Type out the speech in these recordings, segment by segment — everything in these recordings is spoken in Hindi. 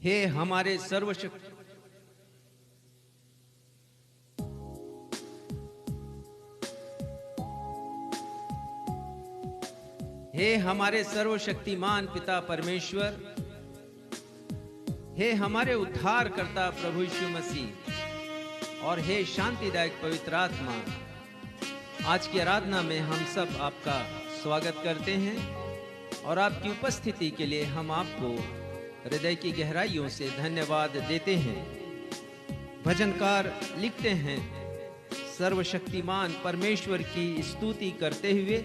हे हमारे सर्वशक्ति हे हमारे सर्वशक्तिमान पिता परमेश्वर, हे हमारे उद्धारकर्ता प्रभु यीशु मसीह और हे शांतिदायक पवित्र आत्मा, आज की आराधना में हम सब आपका स्वागत करते हैं और आपकी उपस्थिति के लिए हम आपको हृदय की गहराइयों से धन्यवाद देते हैं। भजनकार लिखते हैं, सर्वशक्तिमान परमेश्वर की स्तुति करते हुए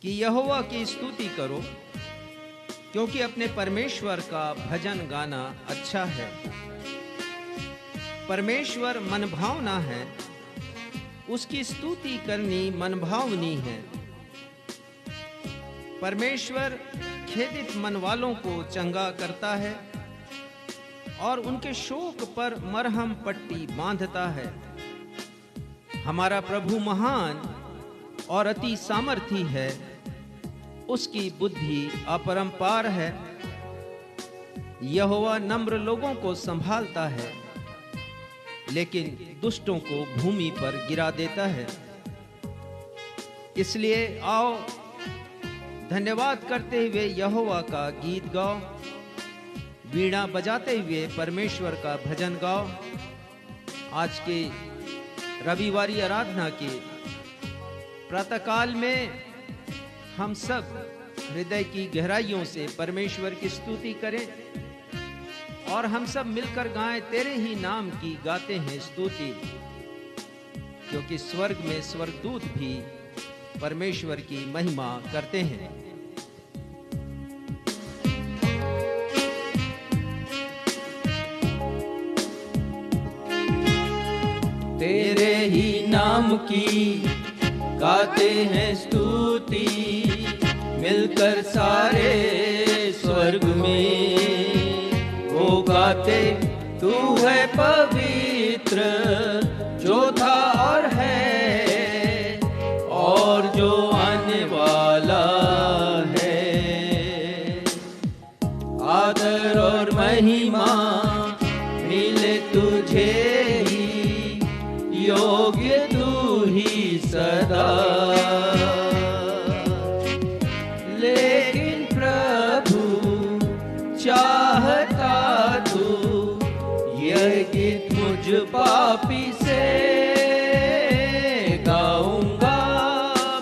कि यहोवा की स्तुति करो, क्योंकि अपने परमेश्वर का भजन गाना अच्छा है। परमेश्वर मनभावना है, उसकी स्तुति करनी मनभावनी है। परमेश्वर खेदित मन वालों को चंगा करता है और उनके शोक पर मरहम पट्टी बांधता है। हमारा प्रभु महान और अति सामर्थी है, उसकी बुद्धि अपरंपार है। यहोवा नम्र लोगों को संभालता है, लेकिन दुष्टों को भूमि पर गिरा देता है। इसलिए आओ धन्यवाद करते हुए यहोवा का गीत गाओ, वीणा बजाते हुए परमेश्वर का भजन गाओ। आज के रविवारी आराधना के प्रातःकाल में हम सब हृदय की गहराइयों से परमेश्वर की स्तुति करें और हम सब मिलकर गाएं, तेरे ही नाम की गाते हैं स्तुति, क्योंकि स्वर्ग में स्वर्गदूत भी परमेश्वर की महिमा करते हैं। तेरे ही नाम की गाते हैं स्तुति, मिलकर सारे स्वर्ग में वो गाते, तू है पवित्र जो था और है और जो आने वाला है। आदर और महिमा मिले तुझे ही, योग्य तू ही सदा। लेकिन प्रभु चाहता तू यह गीत मुझ पापी से गाऊंगा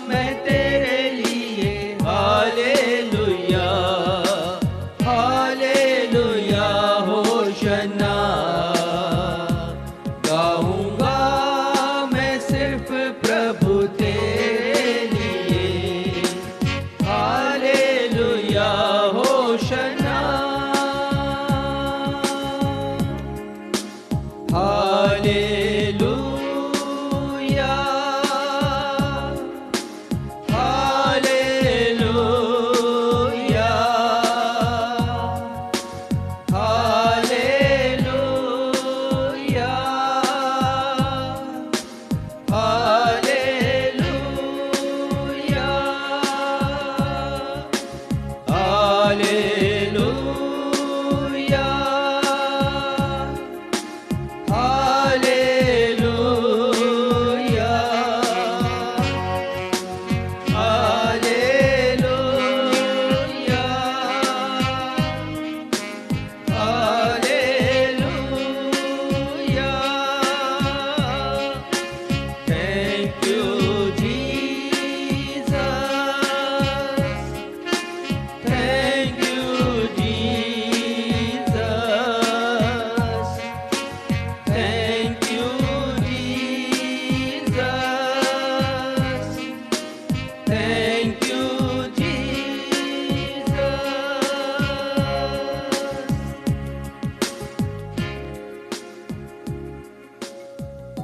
मैं तेरे लिए। हालेलुया हालेलुया होशन्ना, गाऊंगा मैं सिर्फ प्रभु तेरे लिए। हालेलुया होशन्ना हालेलुया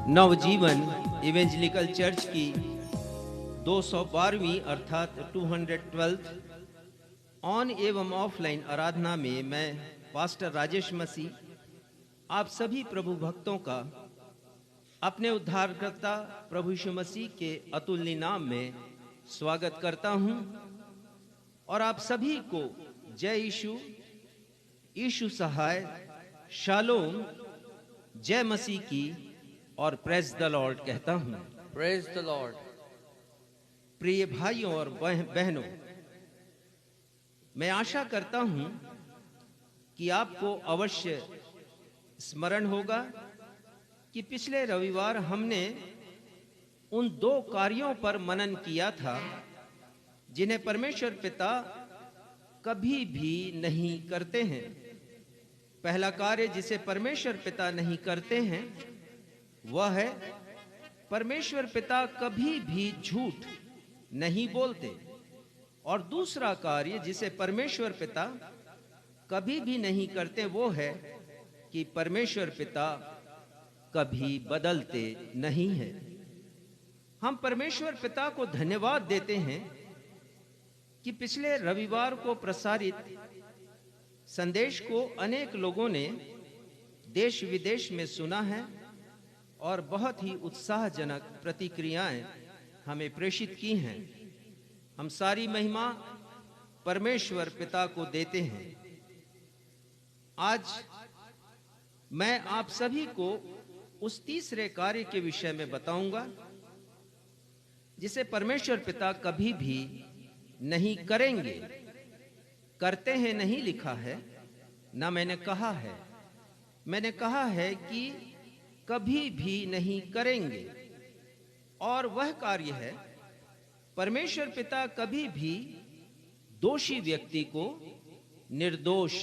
नवजीवन इवेंजलिकल चर्च की 212वीं अर्थात 212th ऑन एवं ऑफलाइन आराधना में मैं पास्टर राजेश मसीह आप सभी प्रभु भक्तों का अपने उद्धारकर्ता प्रभु यीशु मसीह के अतुल्य नाम में स्वागत करता हूं और आप सभी को जय यीशु, यीशु सहाय, शालोम, जय मसीह की और प्रेज द लॉर्ड कहता हूं। Praise the Lord. प्रिय भाइयों और बहनों, मैं आशा करता हूं कि आपको अवश्य स्मरण होगा कि पिछले रविवार हमने उन 2 कार्यों पर मनन किया था जिन्हें परमेश्वर पिता कभी भी नहीं करते हैं। पहला कार्य जिसे परमेश्वर पिता नहीं करते हैं वह है परमेश्वर पिता कभी भी झूठ नहीं बोलते, और दूसरा कार्य जिसे परमेश्वर पिता कभी भी नहीं करते वो है कि परमेश्वर पिता कभी बदलते नहीं है। हम परमेश्वर पिता को धन्यवाद देते हैं कि पिछले रविवार को प्रसारित संदेश को अनेक लोगों ने देश विदेश में सुना है और बहुत ही उत्साहजनक प्रतिक्रियाएं हमें प्रेषित की हैं। हम सारी महिमा परमेश्वर पिता को देते हैं। आज मैं आप सभी को उस तीसरे कार्य के विषय में बताऊंगा जिसे परमेश्वर पिता कभी भी नहीं करेंगे। करते हैं नहीं लिखा है, ना मैंने कहा है। मैंने कहा है कि कभी भी नहीं करेंगे, और वह कार्य है परमेश्वर पिता कभी भी दोषी व्यक्ति को निर्दोष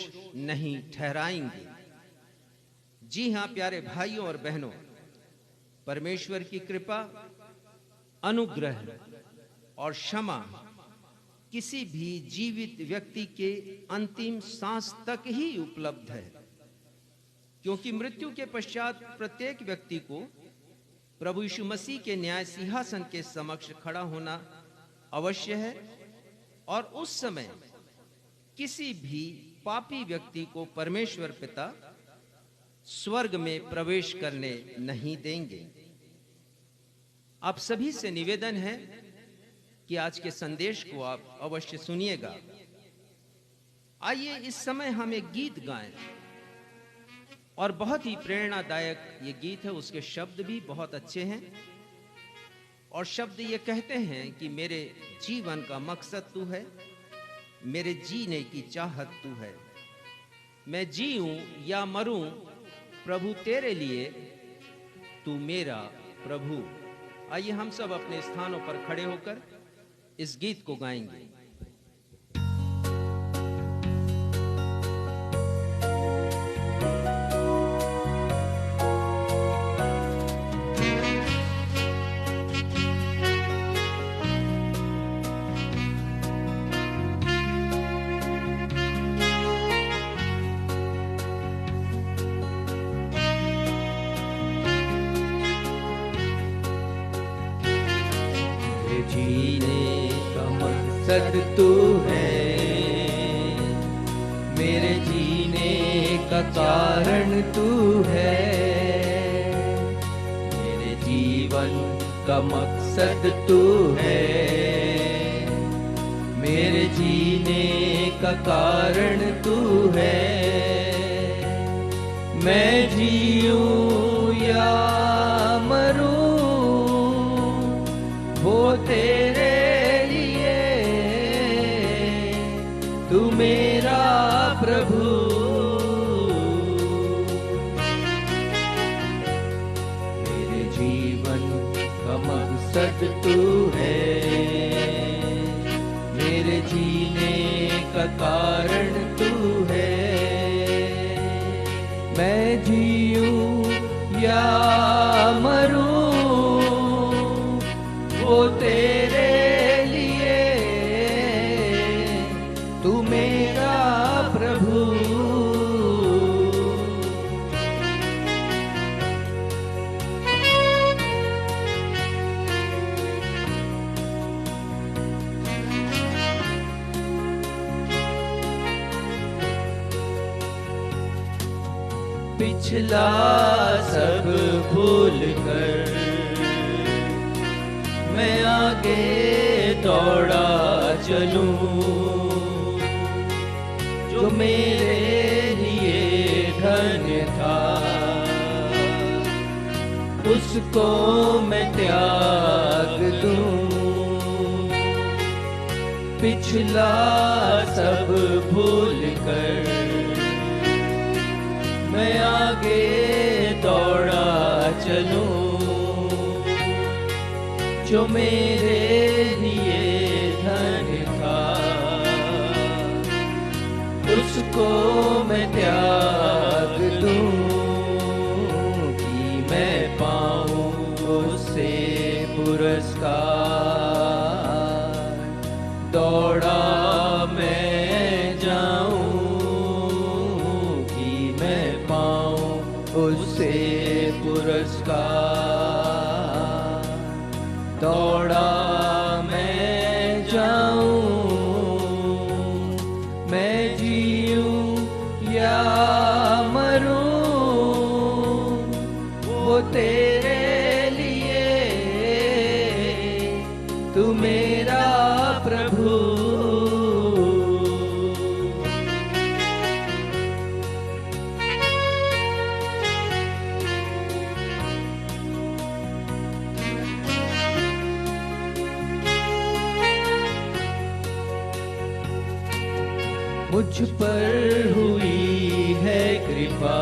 नहीं ठहराएंगे। जी हां प्यारे भाइयों और बहनों, परमेश्वर की कृपा, अनुग्रह और क्षमा किसी भी जीवित व्यक्ति के अंतिम सांस तक ही उपलब्ध है, क्योंकि मृत्यु के पश्चात प्रत्येक व्यक्ति को प्रभु यीशु मसीह के न्याय सिंहासन के समक्ष खड़ा होना अवश्य है, और उस समय किसी भी पापी व्यक्ति को परमेश्वर पिता स्वर्ग में प्रवेश करने नहीं देंगे। आप सभी से निवेदन है कि आज के संदेश को आप अवश्य सुनिएगा। आइए इस समय हम एक गीत गाएं, और बहुत ही प्रेरणादायक ये गीत है। उसके शब्द भी बहुत अच्छे हैं, और शब्द ये कहते हैं कि मेरे जीवन का मकसद तू है, मेरे जीने की चाहत तू है, मैं जीऊं या मरूं प्रभु तेरे लिए, तू मेरा प्रभु। आइए हम सब अपने स्थानों पर खड़े होकर इस गीत को गाएंगे। मकसद तू है, मेरे जीने का कारण तू है, मेरे जीवन का मकसद तू है, मेरे जीने का कारण तू है, मैं जीऊं या मरूं वो तेरे तू मेरा प्रभु। मेरे जीवन का मकसद तू है, मेरे जीने का कारण तू है, मैं जीऊं या मरूं वो तेरे पिछला सब भूल कर मैं आगे दौड़ा चलूं, जो मेरे ही उसको मैं त्याग दूं, पिछला सब भूल कर मैं आगे दौड़ा चलूं, जो मेरे लिए धन था उसको मैं त्याग दूं, कि मैं पाऊं उससे पुरस्कार। दौड़ा मैं जाऊं कि मैं पाऊं उससे पुरस्कार। दौड़ा मैं जाऊं, मैं जीऊं या मरूं, वो तेरे लिए, तू मेरा प्रभु। मुझ पर हुई है कृपा,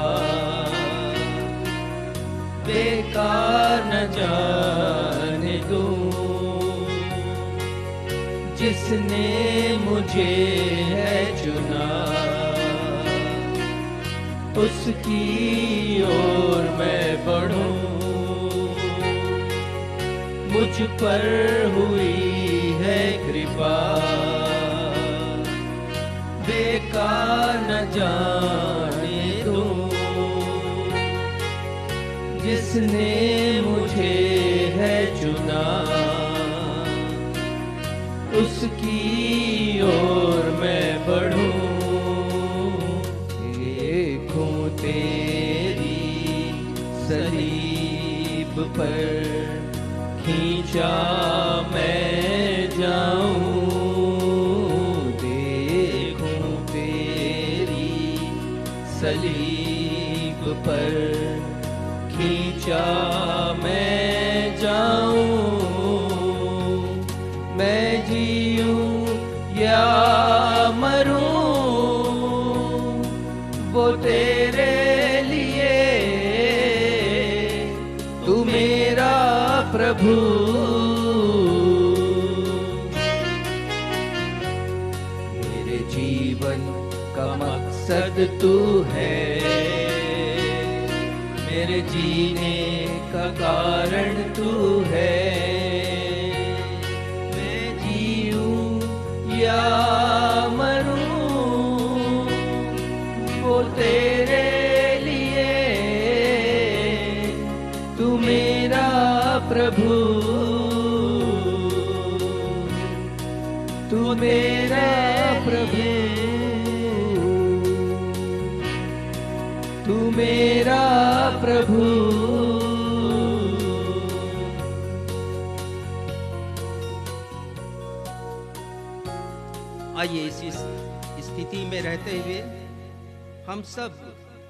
बेकार न जाने दूं, जिसने मुझे है चुना उसकी ओर मैं बढ़ूं। मुझ पर हुई है कृपा, बेकार न जाने दूं, जिसने मुझे है चुना उसकी ओर मैं बढ़ूं। देखूं तेरी सलीब पर खींचा मैं जाऊं, सलीब पर खींचा मैं जाऊं, मैं जीऊं या मरूं, वो तेरे लिए, तू मेरा प्रभु। मेरे जीवन का मकसद तू है, मेरे जीने का कारण तू है। मैं जीऊं या मरूं, वो तेरे लिए, तू मेरा प्रभु। तू मेरा प्रभु, तू मेरा प्रभु। आइए इसी स्थिति में रहते हुए हम सब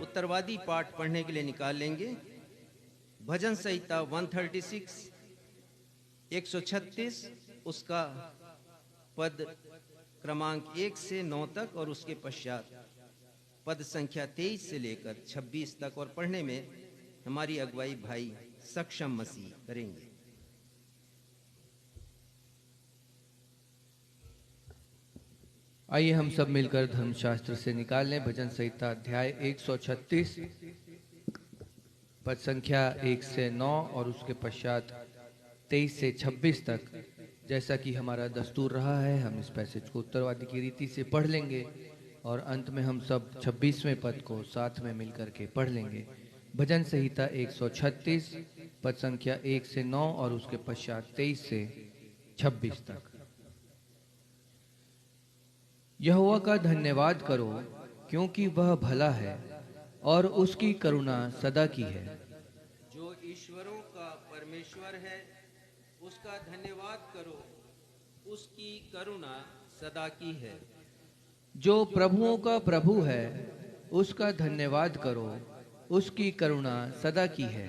उत्तरवादी पाठ पढ़ने के लिए निकाल लेंगे। भजन संहिता 136 136 उसका पद क्रमांक 1 से 9 तक और उसके पश्चात पद संख्या 23 से लेकर 26 तक, और पढ़ने में हमारी अगुवाई भाई सक्षम मसीह करेंगे। आइए हम सब मिलकर धर्मशास्त्र से निकाल लें भजन संहिता अध्याय 136 पद संख्या 1 से 9 और उसके पश्चात 23 से 26 तक। जैसा कि हमारा दस्तूर रहा है, हम इस पैसेज को उत्तरवादी की रीति से पढ़ लेंगे और अंत में हम सब 26वें पद को साथ में मिलकर के पढ़ लेंगे। भजन संहिता 136 पद संख्या 1 से 9 और उसके पश्चात 23 से 26 तक। यहोवा का धन्यवाद करो, क्योंकि वह भला है और उसकी करुणा सदा की है। जो ईश्वरों का परमेश्वर है उसका धन्यवाद करो, उसकी करुणा सदा की है। जो प्रभुओं का प्रभु है उसका धन्यवाद करो, उसकी करुणा सदा की है।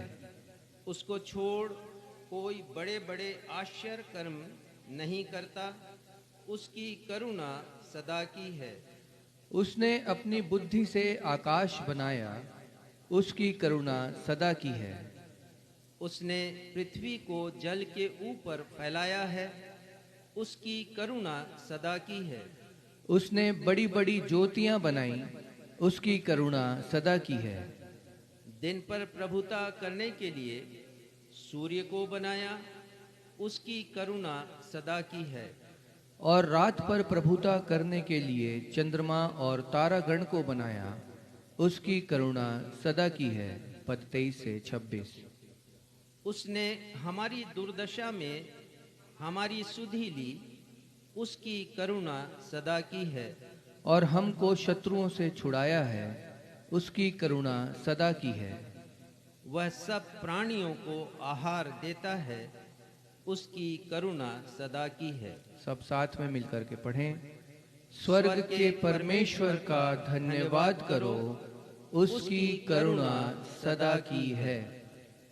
उसको छोड़ कोई बड़े बड़े आश्चर्य कर्म नहीं करता। उसकी करुणा सदा की है। उसने अपनी बुद्धि से आकाश बनाया, उसकी करुणा सदा की है। उसने पृथ्वी को जल के ऊपर फैलाया है, उसकी करुणा सदा की है। उसने बड़ी बड़ी ज्योतियां बनाई, उसकी करुणा सदा की है। दिन पर प्रभुता करने के लिए सूर्य को बनाया, उसकी करुणा सदा की है। और रात पर प्रभुता करने के लिए चंद्रमा और तारागण को बनाया, उसकी करुणा सदा की है। पद 23 से 26। उसने हमारी दुर्दशा में हमारी सुधि ली, उसकी करुणा सदा की है। और हमको शत्रुओं से छुड़ाया है, उसकी करुणा सदा की है। वह सब प्राणियों को आहार देता है, उसकी करुणा सदा की है। सब साथ में मिलकर के पढ़ें। स्वर्ग के परमेश्वर का धन्यवाद करो, उसकी करुणा सदा की है।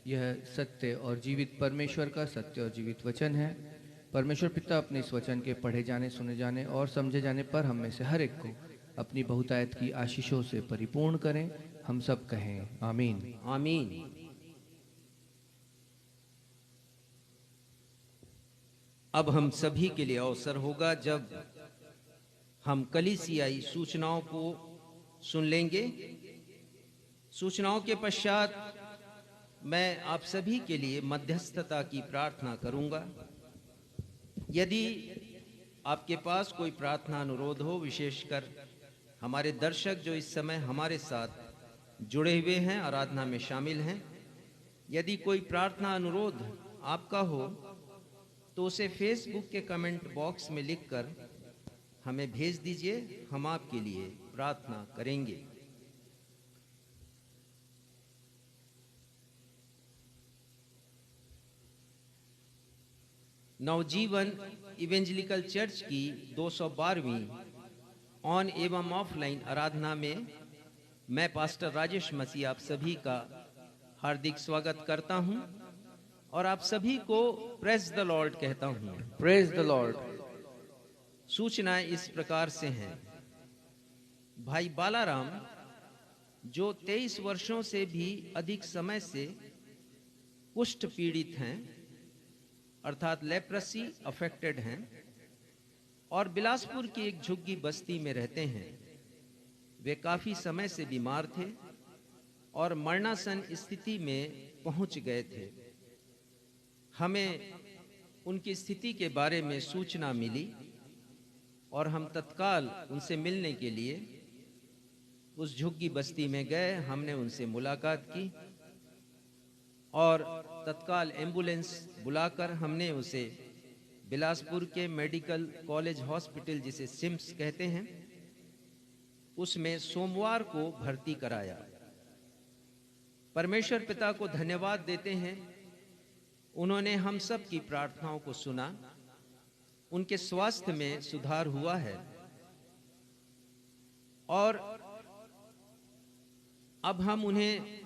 यह सत्य और जीवित परमेश्वर का सत्य और जीवित वचन है। परमेश्वर पिता अपने इस वचन के पढ़े जाने, सुने जाने और समझे जाने पर हम में से हर एक को अपनी बहुतायत की आशीषों से परिपूर्ण करें। हम सब कहें आमीन। आमीन। अब हम सभी के लिए अवसर होगा जब हम कलीसियाई सूचनाओं को सुन लेंगे। सूचनाओं के पश्चात मैं आप सभी के लिए मध्यस्थता की प्रार्थना करूंगा। यदि आपके पास कोई प्रार्थना अनुरोध हो, विशेषकर हमारे दर्शक जो इस समय हमारे साथ जुड़े हुए हैं, आराधना में शामिल हैं, यदि कोई प्रार्थना अनुरोध आपका हो तो उसे फेसबुक के कमेंट बॉक्स में लिखकर हमें भेज दीजिए। हम आपके लिए प्रार्थना करेंगे। नवजीवन इवेंजलिकल चर्च की 212वीं ऑन एवं ऑफलाइन आराधना में मैं पास्टर राजेश मसीह आप सभी का हार्दिक स्वागत करता हूं और आप सभी को प्रेज द लॉर्ड कहता हूं। Praise the Lord. सूचनाएं इस प्रकार से हैं। भाई बालाराम, जो 23 वर्षों से भी अधिक समय से कुष्ठ पीड़ित हैं, अर्थात लेप्रेसी अफेक्टेड हैं, और बिलासपुर की एक झुग्गी बस्ती में रहते हैं। वे काफी समय से बीमार थे और मरणासन स्थिति में पहुंच गए थे। हमें उनकी स्थिति के बारे में सूचना मिली और हम तत्काल उनसे मिलने के लिए उस झुग्गी बस्ती में गए। हमने उनसे मुलाकात की और तत्काल एम्बुलेंस बुलाकर हमने उसे बिलासपुर के मेडिकल कॉलेज हॉस्पिटल, जिसे सिम्स कहते हैं, उसमें सोमवार को भर्ती कराया। परमेश्वर पिता को धन्यवाद देते हैं, उन्होंने हम सब की प्रार्थनाओं को सुना। उनके स्वास्थ्य में सुधार हुआ है और अब हम उन्हें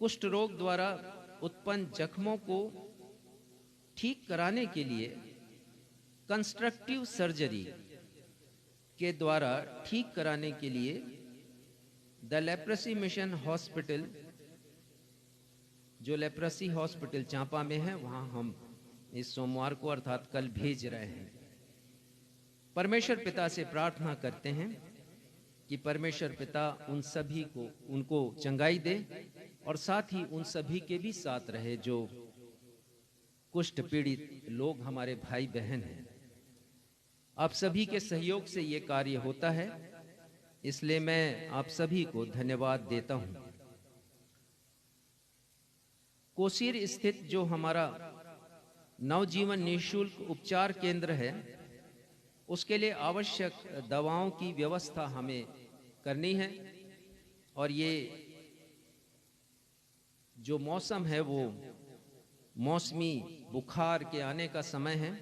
कुष्ठ रोग द्वारा उत्पन्न जख्मों को ठीक कराने के लिए कंस्ट्रक्टिव सर्जरी के द्वारा ठीक कराने के लिए द लेप्रेसी मिशन हॉस्पिटल, जो लेप्रेसी हॉस्पिटल चांपा में है, वहां हम इस सोमवार को अर्थात कल भेज रहे हैं। परमेश्वर पिता से प्रार्थना करते हैं कि परमेश्वर पिता उन सभी को उनको चंगाई दे और साथ ही उन सभी के भी साथ रहे जो कुष्ठ पीड़ित लोग हमारे भाई बहन हैं। आप सभी के सहयोग से ये कार्य होता है, इसलिए मैं आप सभी को धन्यवाद देता हूं। कोसीर स्थित जो हमारा नवजीवन निःशुल्क उपचार केंद्र है, उसके लिए आवश्यक दवाओं की व्यवस्था हमें करनी है। और ये जो मौसम है वो मौसमी बुखार के आने का समय है,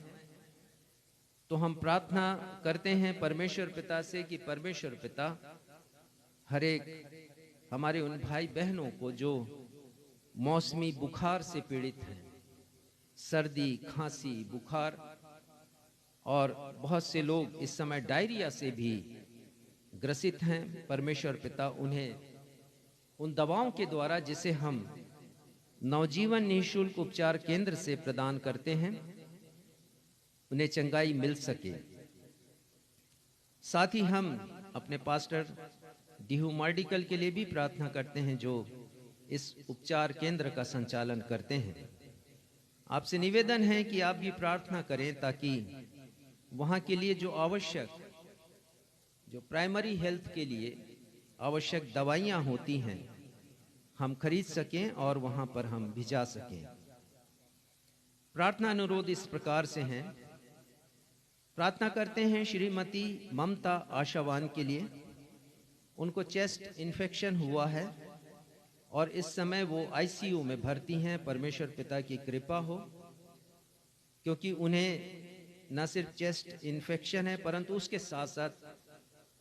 तो हम प्रार्थना करते हैं परमेश्वर पिता से कि परमेश्वर पिता हर एक हमारे उन भाई बहनों को जो मौसमी बुखार से पीड़ित हैं, सर्दी, खांसी, बुखार, और बहुत से लोग इस समय डायरिया से भी ग्रसित हैं। परमेश्वर पिता उन्हें उन दवाओं के द्वारा जिसे हम नवजीवन निःशुल्क उपचार केंद्र से प्रदान करते हैं, उन्हें चंगाई मिल सके। साथ ही हम अपने पास्टर डीहू मार्डिकल के लिए भी प्रार्थना करते हैं, जो इस उपचार केंद्र का संचालन करते हैं। आपसे निवेदन है कि आप भी प्रार्थना करें ताकि वहां के लिए जो आवश्यक, जो प्राइमरी हेल्थ के लिए आवश्यक दवाइयां होती हैं, हम खरीद सकें और वहां पर हम भिजा सकें। प्रार्थना अनुरोध इस प्रकार से हैं। प्रार्थना करते हैं श्रीमती ममता आशावान के लिए। उनको चेस्ट इन्फेक्शन हुआ है और इस समय वो आईसीयू में भर्ती हैं। परमेश्वर पिता की कृपा हो, क्योंकि उन्हें न सिर्फ चेस्ट इन्फेक्शन है परंतु उसके साथ साथ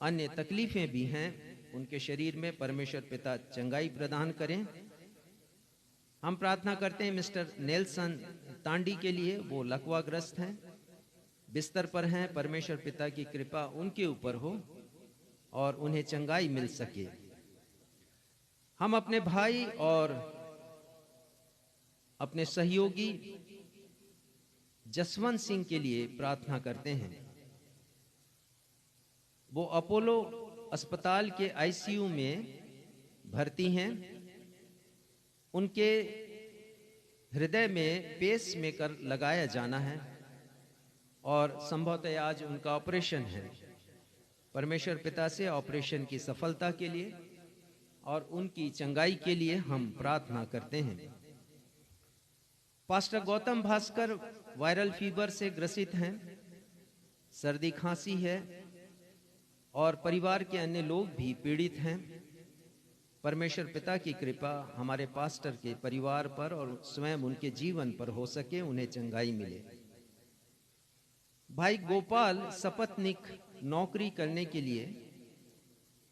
अन्य तकलीफें भी हैं उनके शरीर में। परमेश्वर पिता चंगाई प्रदान करें। हम प्रार्थना करते हैं मिस्टर नेल्सन तांडी के लिए। वो लकवाग्रस्त हैं, बिस्तर पर हैं। परमेश्वर पिता की कृपा उनके ऊपर हो और उन्हें चंगाई मिल सके। हम अपने भाई और अपने सहयोगी जसवंत सिंह के लिए प्रार्थना करते हैं। वो अपोलो अस्पताल के आईसीयू में भर्ती हैं। उनके हृदय में पेस मेकर लगाया जाना है और संभवतः आज उनका ऑपरेशन है। परमेश्वर पिता से ऑपरेशन की सफलता के लिए और उनकी चंगाई के लिए हम प्रार्थना करते हैं। Pastor Gautam Bhaskar viral fever से ग्रसित हैं, सर्दी खांसी है और परिवार के अन्य लोग भी पीड़ित हैं। परमेश्वर पिता की कृपा हमारे पास्टर के परिवार पर और स्वयं उनके जीवन पर हो सके, उन्हें चंगाई मिले। भाई गोपाल सपत्निक नौकरी करने के लिए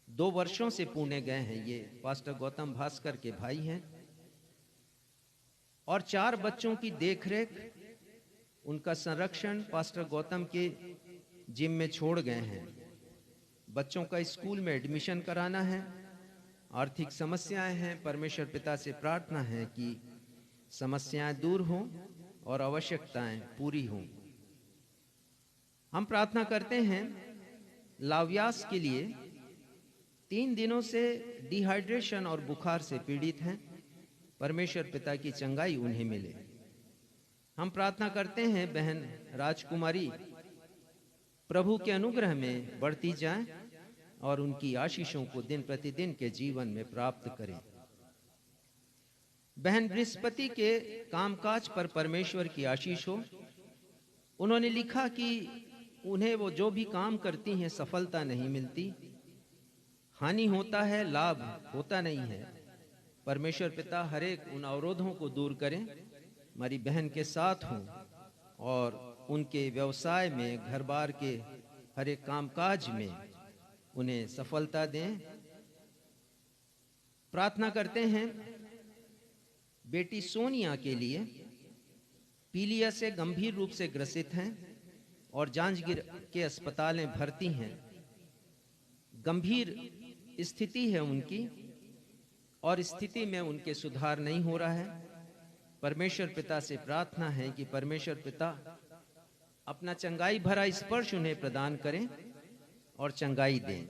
2 वर्षों से पुणे गए हैं। ये पास्टर गौतम भास्कर के भाई हैं और 4 बच्चों की देखरेख, उनका संरक्षण पास्टर गौतम के जिम में छोड़ गए हैं। बच्चों का स्कूल में एडमिशन कराना है। आर्थिक समस्याएं हैं। परमेश्वर पिता से प्रार्थना है कि समस्याएं दूर हों और आवश्यकताएं पूरी हों। हम प्रार्थना करते हैं लाव्यास के लिए। 3 दिनों से डिहाइड्रेशन और बुखार से पीड़ित हैं। परमेश्वर पिता की चंगाई उन्हें मिले। हम प्रार्थना करते हैं बहन राजकुमारी प्रभु के अनुग्रह में बढ़ती जाएं और उनकी आशीषों को दिन प्रतिदिन के जीवन में प्राप्त करें। बहन बृहस्पति के कामकाज पर परमेश्वर की आशीष हो। उन्होंने लिखा कि उन्हें वो जो भी काम करती हैं सफलता नहीं मिलती, हानि होता है, लाभ होता नहीं है। परमेश्वर पिता हर एक उन अवरोधों को दूर करें, हमारी बहन के साथ हों और उनके व्यवसाय में, घर बार के हर एक कामकाज में उन्हें सफलता दें। प्रार्थना करते हैं बेटी सोनिया के लिए। पीलिया से गंभीर रूप से ग्रसित हैं और जांजगीर के अस्पताल में भर्ती हैं। गंभीर स्थिति है उनकी और स्थिति में उनके सुधार नहीं हो रहा है। परमेश्वर पिता से प्रार्थना है कि परमेश्वर पिता अपना चंगाई भरा स्पर्श उन्हें प्रदान करें और चंगाई दें।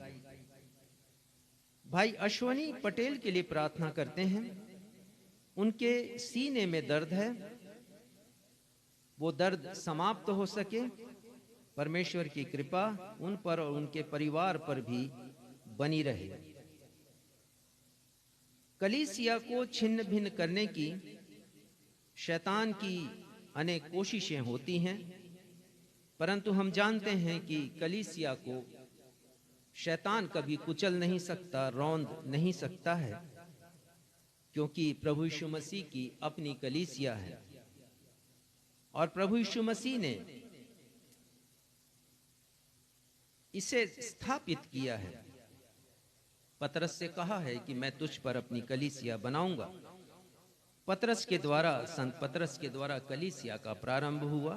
भाई अश्वनी पटेल के लिए प्रार्थना करते हैं। उनके सीने में दर्द है, वो दर्द समाप्त हो सके। परमेश्वर की कृपा उन पर और उनके परिवार पर भी बनी रहे। कलीसिया को छिन्न भिन्न करने की शैतान की अनेक कोशिशें होती हैं, परंतु हम जानते हैं कि कलीसिया को शैतान कभी कुचल नहीं सकता, रौंद नहीं सकता है, क्योंकि प्रभु यीशु मसीह की अपनी कलीसिया है और प्रभु यीशु मसीह ने इसे स्थापित किया है। पतरस से कहा है कि मैं तुझ पर अपनी कलीसिया बनाऊंगा। पतरस के द्वारा, संत पतरस के द्वारा कलीसिया का प्रारंभ हुआ।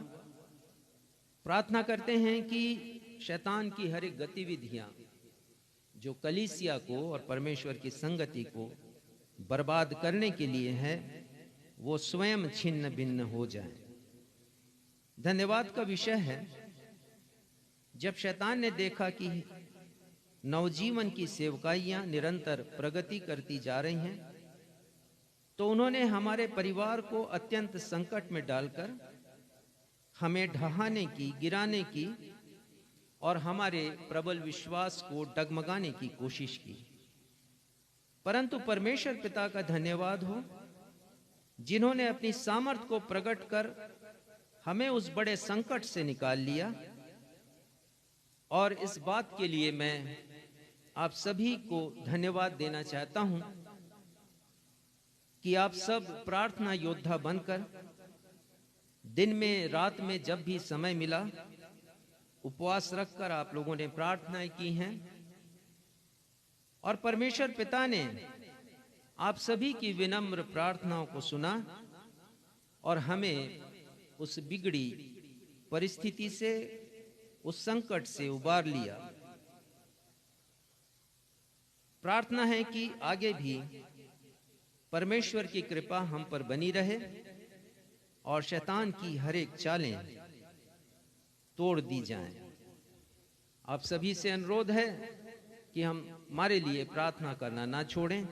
प्रार्थना करते हैं कि शैतान की हर एक गतिविधियां जो कलीसिया को और परमेश्वर की संगति को बर्बाद करने के लिए है, वो स्वयं छिन्न भिन्न हो जाए। धन्यवाद का विषय है, जब शैतान ने देखा कि नवजीवन की सेवकाइयां निरंतर प्रगति करती जा रही हैं, तो उन्होंने हमारे परिवार को अत्यंत संकट में डालकर हमें ढहाने की, गिराने की और हमारे प्रबल विश्वास को डगमगाने की कोशिश की। परंतु परमेश्वर पिता का धन्यवाद हो, जिन्होंने अपनी सामर्थ को प्रकट कर हमें उस बड़े संकट से निकाल लिया। और इस बात के लिए मैं आप सभी को धन्यवाद देना चाहता हूं कि आप सब प्रार्थना योद्धा बनकर दिन में, रात में, जब भी समय मिला, उपवास रखकर आप लोगों ने प्रार्थनाएं की हैं। और परमेश्वर पिता ने आप सभी की विनम्र प्रार्थनाओं को सुना और हमें उस बिगड़ी परिस्थिति से, उस संकट से उबार लिया। प्रार्थना है कि आगे भी परमेश्वर की कृपा हम पर बनी रहे और शैतान की हर एक चालें तोड़ दी जाएं। आप सभी से अनुरोध है कि हम हमारे लिए प्रार्थना करना ना छोड़ें,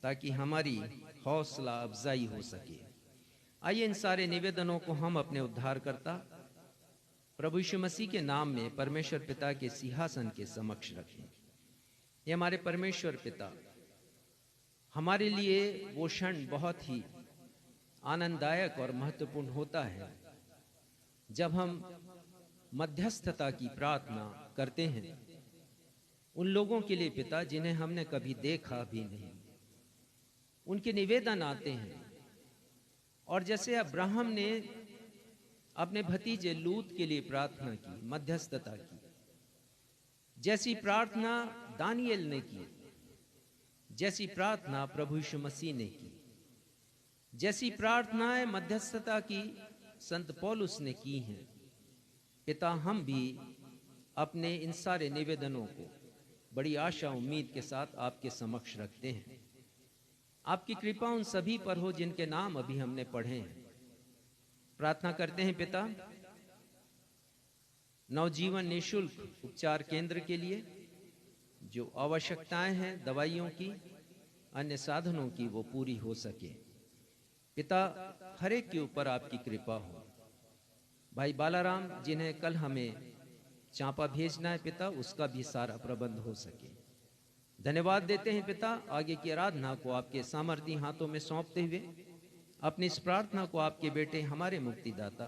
ताकि हमारी हौसला अफजाई हो सके। आइए इन सारे निवेदनों को हम अपने उद्धारकर्ता प्रभु यीशु मसीह के नाम में परमेश्वर पिता के सिंहासन के समक्ष रखें। ये हमारे परमेश्वर पिता, हमारे लिए वो क्षण बहुत ही आनंददायक और महत्वपूर्ण होता है जब हम मध्यस्थता की प्रार्थना करते हैं उन लोगों के लिए पिता जिन्हें हमने कभी देखा भी नहीं। उनके निवेदन आते हैं, और जैसे अब्राहम ने अपने भतीजे लूत के लिए प्रार्थना की, मध्यस्थता की, जैसी प्रार्थना दानिएल ने की, जैसी प्रार्थना प्रभु यीशु मसीह ने की, जैसी प्रार्थनाएं मध्यस्थता की संत पौलुस ने की हैं, पिता हम भी अपने इन सारे निवेदनों को बड़ी आशा उम्मीद के साथ आपके समक्ष रखते हैं। आपकी कृपा उन सभी पर हो जिनके नाम अभी हमने पढ़े हैं। प्रार्थना करते हैं पिता, नवजीवन निःशुल्क उपचार केंद्र के लिए जो आवश्यकताएं हैं दवाइयों की, अन्य साधनों की, वो पूरी हो सके। पिता, हर एक के ऊपर आपकी कृपा हो। भाई बालाराम जिन्हें कल हमें चांपा भेजना है पिता, उसका भी सारा प्रबंध हो सके। धन्यवाद देते हैं पिता, आगे की आराधना को आपके सामर्थी हाथों में सौंपते हुए अपनी इस प्रार्थना को आपके बेटे हमारे मुक्तिदाता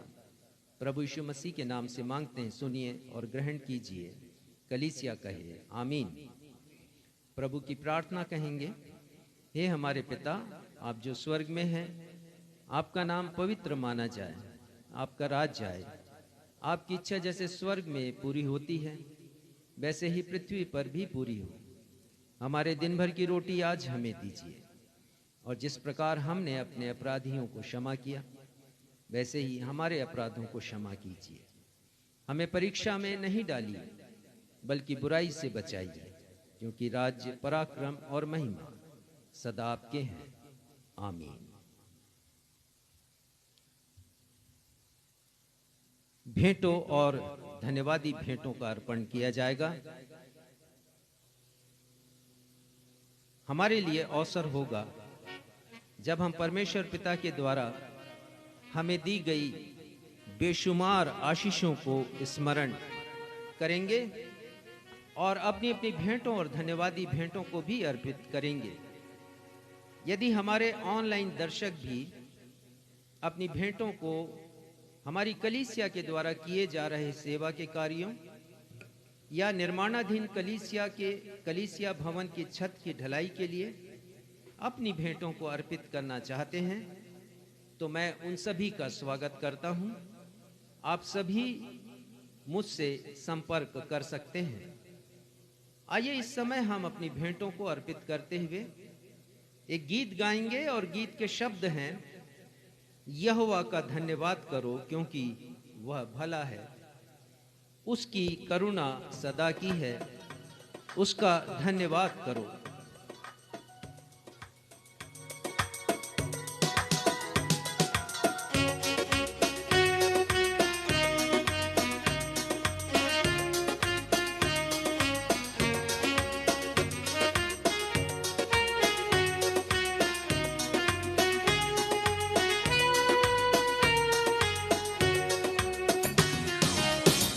प्रभु यीशु मसीह के नाम से मांगते हैं। सुनिए और ग्रहण कीजिए। कलीसिया कहे आमीन। प्रभु की प्रार्थना कहेंगे। हे हमारे पिता, आप जो स्वर्ग में हैं, आपका नाम पवित्र माना जाए, आपका राज्य आए, आपकी इच्छा जैसे स्वर्ग में पूरी होती है वैसे ही पृथ्वी पर भी पूरी हो। हमारे दिन भर की रोटी आज हमें दीजिए, और जिस प्रकार हमने अपने अपराधियों को क्षमा किया वैसे ही हमारे अपराधों को क्षमा कीजिए। हमें परीक्षा में नहीं डालिए बल्कि बुराई से बचाइए, क्योंकि राज्य, पराक्रम और महिमा सदा आपके हैं। आमीन। भेंटों और धन्यवादी भेंटों का अर्पण किया जाएगा। हमारे लिए अवसर होगा जब हम परमेश्वर पिता के द्वारा हमें दी गई बेशुमार आशीषों को स्मरण करेंगे और अपनी अपनी भेंटों और धन्यवादी भेंटों को भी अर्पित करेंगे। यदि हमारे ऑनलाइन दर्शक भी अपनी भेंटों को हमारी कलीसिया के द्वारा किए जा रहे सेवा के कार्यों या निर्माणाधीन कलीसिया भवन की छत की ढलाई के लिए अपनी भेंटों को अर्पित करना चाहते हैं, तो मैं उन सभी का स्वागत करता हूं। आप सभी मुझसे संपर्क कर सकते हैं। आइए इस समय हम अपनी भेंटों को अर्पित करते हुए एक गीत गाएंगे और गीत के शब्द हैं, यहोवा का धन्यवाद करो क्योंकि वह भला है, उसकी करुणा सदा की है, उसका धन्यवाद करो।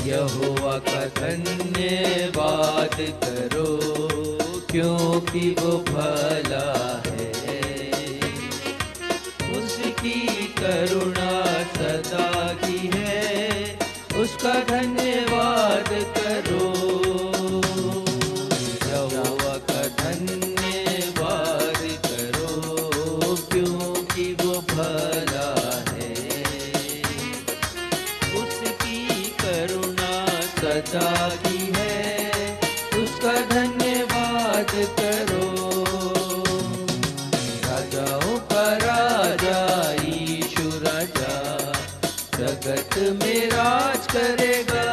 यहोवा का धन्यवाद करो क्योंकि वो भला है, उसकी करुणा सदा की है, उसका धन्यवाद करो। यहोवा का धन्यवाद करो क्योंकि वो भला है, उसकी करुणा सदा की है, उसका धन्यवाद करो। राजाओं का राजा यीशु राजा जगत में राज करेगा।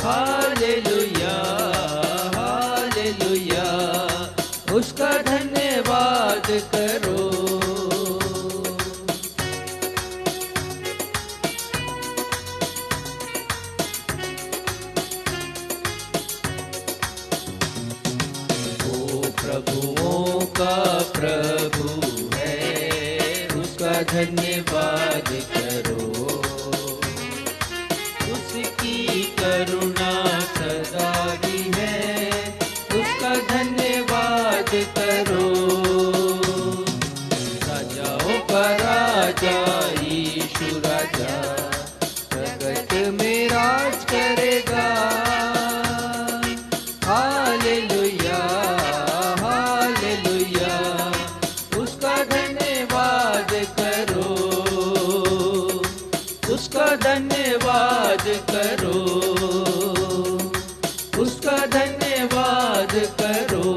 हालेलुया हालेलुया, उसका धन्यवाद करो। प्रभुओं का प्रभु है, उसका धन्यवाद करो। उसकी करुणा सदा की है, उसका धन्यवाद करो। राजाओं का राजा यीशु राजा जगत में राज करेगा। हालेलुया हालेलुया, उसका धन्यवाद करो, उसका धन्यवाद करो, उसका धन्यवाद करो।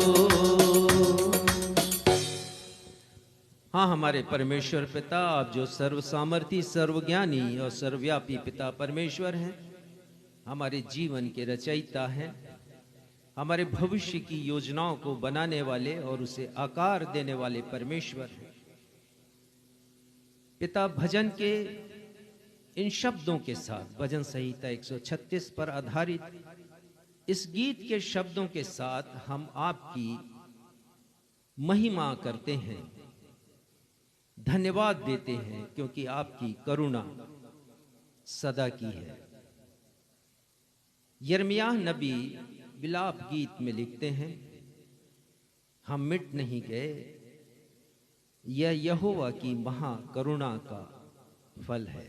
हाँ, हमारे परमेश्वर पिता, आप जो सर्व सामर्थी, सर्वज्ञानी और सर्वव्यापी पिता परमेश्वर हैं, हमारे जीवन के रचयिता हैं, हमारे भविष्य की योजनाओं को बनाने वाले और उसे आकार देने वाले परमेश्वर हैं। पिता, भजन के इन शब्दों के साथ, भजन संहिता 136 पर आधारित इस गीत के शब्दों के साथ हम आपकी महिमा करते हैं, धन्यवाद देते हैं क्योंकि आपकी करुणा सदा की है। यिर्मयाह नबी विलाप गीत में लिखते हैं, हम मिट नहीं गए, यह यहोवा की महाकरुणा का फल है।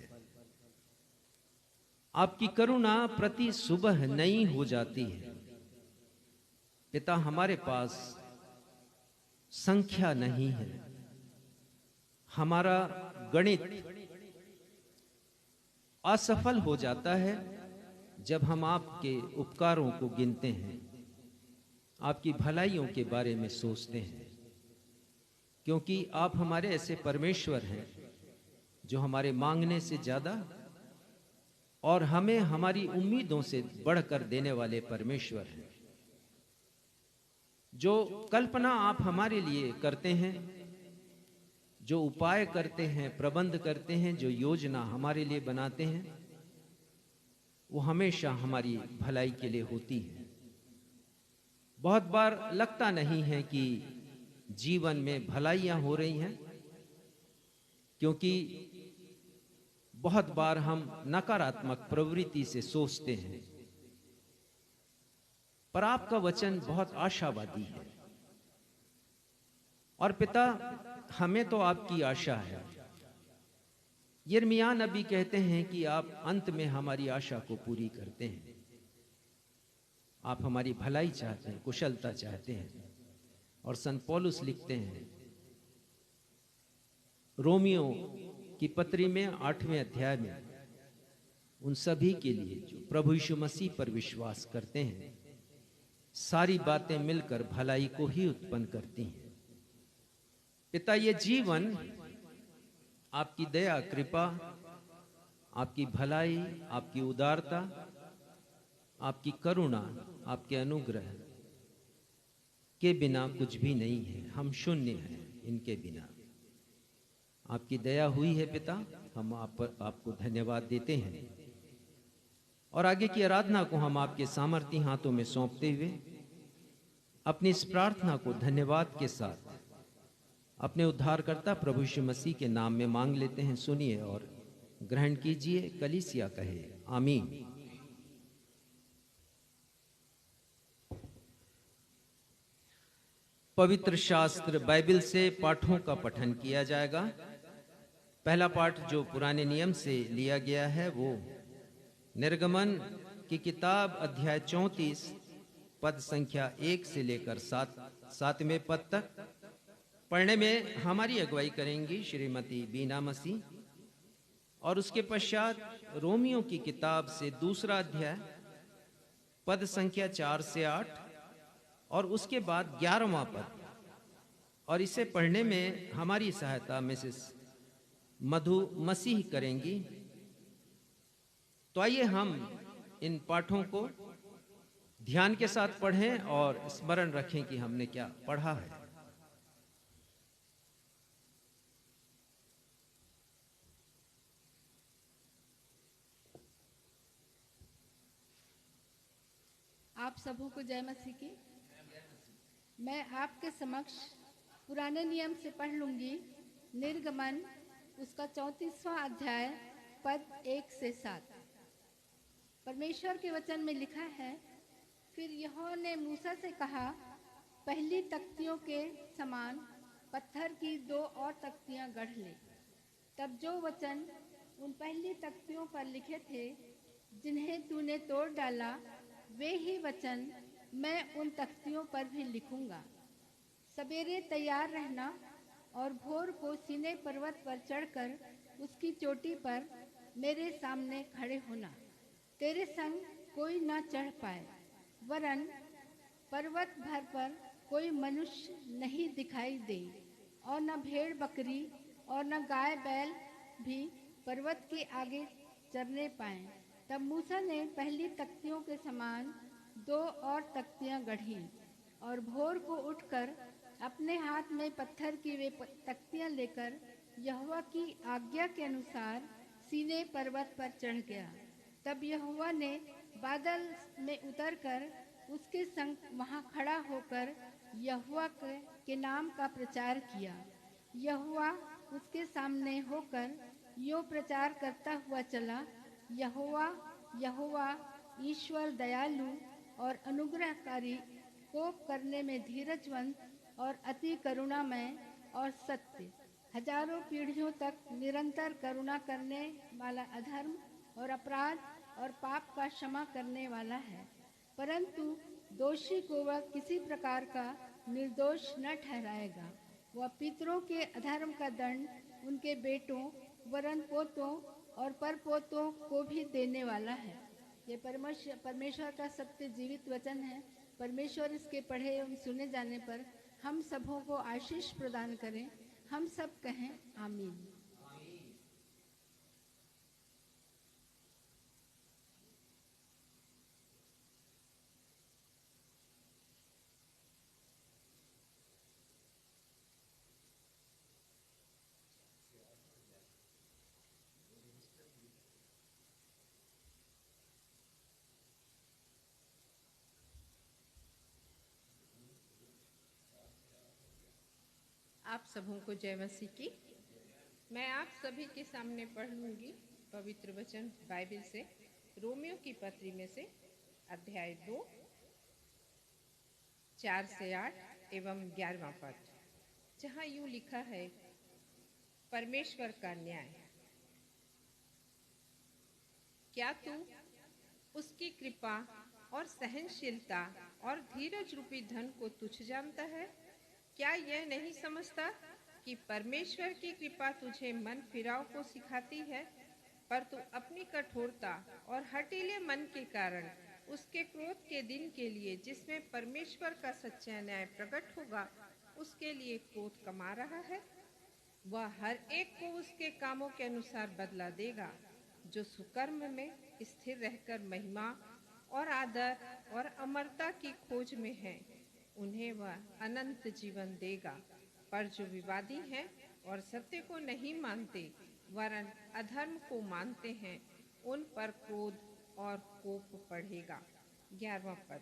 आपकी करुणा प्रति सुबह नई हो जाती है। पिता, हमारे पास संख्या नहीं है, हमारा गणित असफल हो जाता है जब हम आपके उपकारों को गिनते हैं, आपकी भलाइयों के बारे में सोचते हैं, क्योंकि आप हमारे ऐसे परमेश्वर हैं जो हमारे मांगने से ज्यादा और हमें हमारी उम्मीदों से बढ़कर देने वाले परमेश्वर हैं। जो कल्पना आप हमारे लिए करते हैं, जो उपाय करते हैं, प्रबंध करते हैं, जो योजना हमारे लिए बनाते हैं, वो हमेशा हमारी भलाई के लिए होती है। बहुत बार लगता नहीं है कि जीवन में भलाइयां हो रही हैं, क्योंकि बहुत बार हम नकारात्मक प्रवृत्ति से सोचते हैं, पर आपका वचन बहुत आशावादी है। और पिता, हमें तो आपकी आशा है। यिर्मयाह नबी कहते हैं कि आप अंत में हमारी आशा को पूरी करते हैं। आप हमारी भलाई चाहते हैं, कुशलता चाहते हैं। और संत पौलुस लिखते हैं रोमियो की पत्री में 8वें अध्याय में, उन सभी के लिए जो प्रभु यीशु मसीह पर विश्वास करते हैं, सारी बातें मिलकर भलाई को ही उत्पन्न करती हैं। पिता, ये जीवन आपकी दया, कृपा, आपकी भलाई, आपकी उदारता, आपकी करुणा, आपके अनुग्रह के बिना कुछ भी नहीं है। हम शून्य हैं इनके बिना। आपकी दया हुई है पिता, हम आपको धन्यवाद देते हैं। और आगे की आराधना को हम आपके सामर्थी हाथों में सौंपते हुए अपनी इस प्रार्थना को धन्यवाद के साथ अपने उद्धारकर्ता प्रभु यीशु मसीह के नाम में मांग लेते हैं। सुनिए और ग्रहण कीजिए। कलीसिया कहे आमीन। पवित्र शास्त्र बाइबल से पाठों का पठन किया जाएगा। पहला पाठ जो पुराने नियम से लिया गया है वो निर्गमन की किताब अध्याय 34 पद संख्या 1 से लेकर 7वें पद तक। पढ़ने में हमारी अगुवाई करेंगी श्रीमती बीना मसीह। और उसके पश्चात रोमियो की किताब से दूसरा अध्याय पद संख्या 4 से 8 और उसके बाद 11वां पद। और इसे पढ़ने में हमारी सहायता मिसेस मधु मसीह करेंगी। तो आइए हम इन पाठों को ध्यान के साथ पढ़ें और स्मरण रखें कि हमने क्या पढ़ा है। आप सबों को जय मसीह की। मैं आपके समक्ष पुराने नियम से पढ़ लूंगी निर्गमन उसका 34वां अध्याय पद 1 से 7। परमेश्वर के वचन में लिखा है, फिर यहोवा ने मूसा से कहा, पहली तख्तियों के समान पत्थर की 2 और तख्तियां गढ़ ले। तब जो वचन उन पहली तख्तियों पर लिखे थे जिन्हें तूने तोड़ डाला, वे ही वचन मैं उन तख्तियों पर भी लिखूंगा। सवेरे तैयार रहना और भोर को सीनै पर्वत पर चढ़कर उसकी चोटी पर मेरे सामने खड़े होना। तेरे संग कोई न चढ़ पाए, वरन पर्वत भर पर कोई मनुष्य नहीं दिखाई दे, और न भेड़ बकरी और न गाय बैल भी पर्वत के आगे चरने पाए। तब मूसा ने पहली तख्तियों के समान 2 और तख्तियां गढ़ी और भोर को उठकर अपने हाथ में पत्थर की वे तख्तियां लेकर यहोवा की आज्ञा के अनुसार सीनै पर्वत पर चढ़ गया। तब यहोवा ने बादल में उतरकर उसके संग वहां खड़ा होकर यहोवा के नाम का प्रचार किया। यहोवा उसके सामने होकर यो प्रचार करता हुआ चला, यहोवा यहोवा ईश्वर दयालु और अनुग्रहकारी, कोप करने में धीरजवंत और अति करुणामय और सत्य, हजारों पीढ़ियों तक निरंतर करुणा करने वाला, अधर्म और अपराध और पाप का क्षमा करने वाला है। परंतु दोषी को वह किसी प्रकार का निर्दोष न ठहराएगा। वह पितरों के अधर्म का दंड उनके बेटों वरन पोतों और परपोतों को भी देने वाला है। ये परमेश्वर का सत्य जीवित वचन है। परमेश्वर इसके पढ़े एवं सुने जाने पर हम सबों को आशीष प्रदान करें। हम सब कहें आमीन। आप सबों को जय मसीह की। मैं आप सभी के सामने पढ़ लूंगी पवित्र वचन बाइबल से रोमियो की पत्री में से अध्याय 2 4 से 8 एवं 11वां पद, जहां यूं लिखा है, परमेश्वर का न्याय। क्या तू उसकी कृपा और सहनशीलता और धीरज रूपी धन को तुच्छ जानता है? क्या यह नहीं समझता कि परमेश्वर की कृपा तुझे मन फिराव को सिखाती है, पर तू अपनी कठोरता और हठीले मन के कारण उसके क्रोध के दिन के लिए, जिसमें परमेश्वर का सच्चा न्याय प्रकट होगा, उसके लिए क्रोध कमा रहा है, वह हर एक को उसके कामों के अनुसार बदला देगा। जो सुकर्म में स्थिर रहकर महिमा और आदर और अमरता की खोज में है, उन्हें वह अनंत जीवन देगा। पर जो विवादी हैं और सत्य को नहीं मानते वरन अधर्म को मानते हैं, उन पर क्रोध और कोप बढ़ेगा। 11वां पद।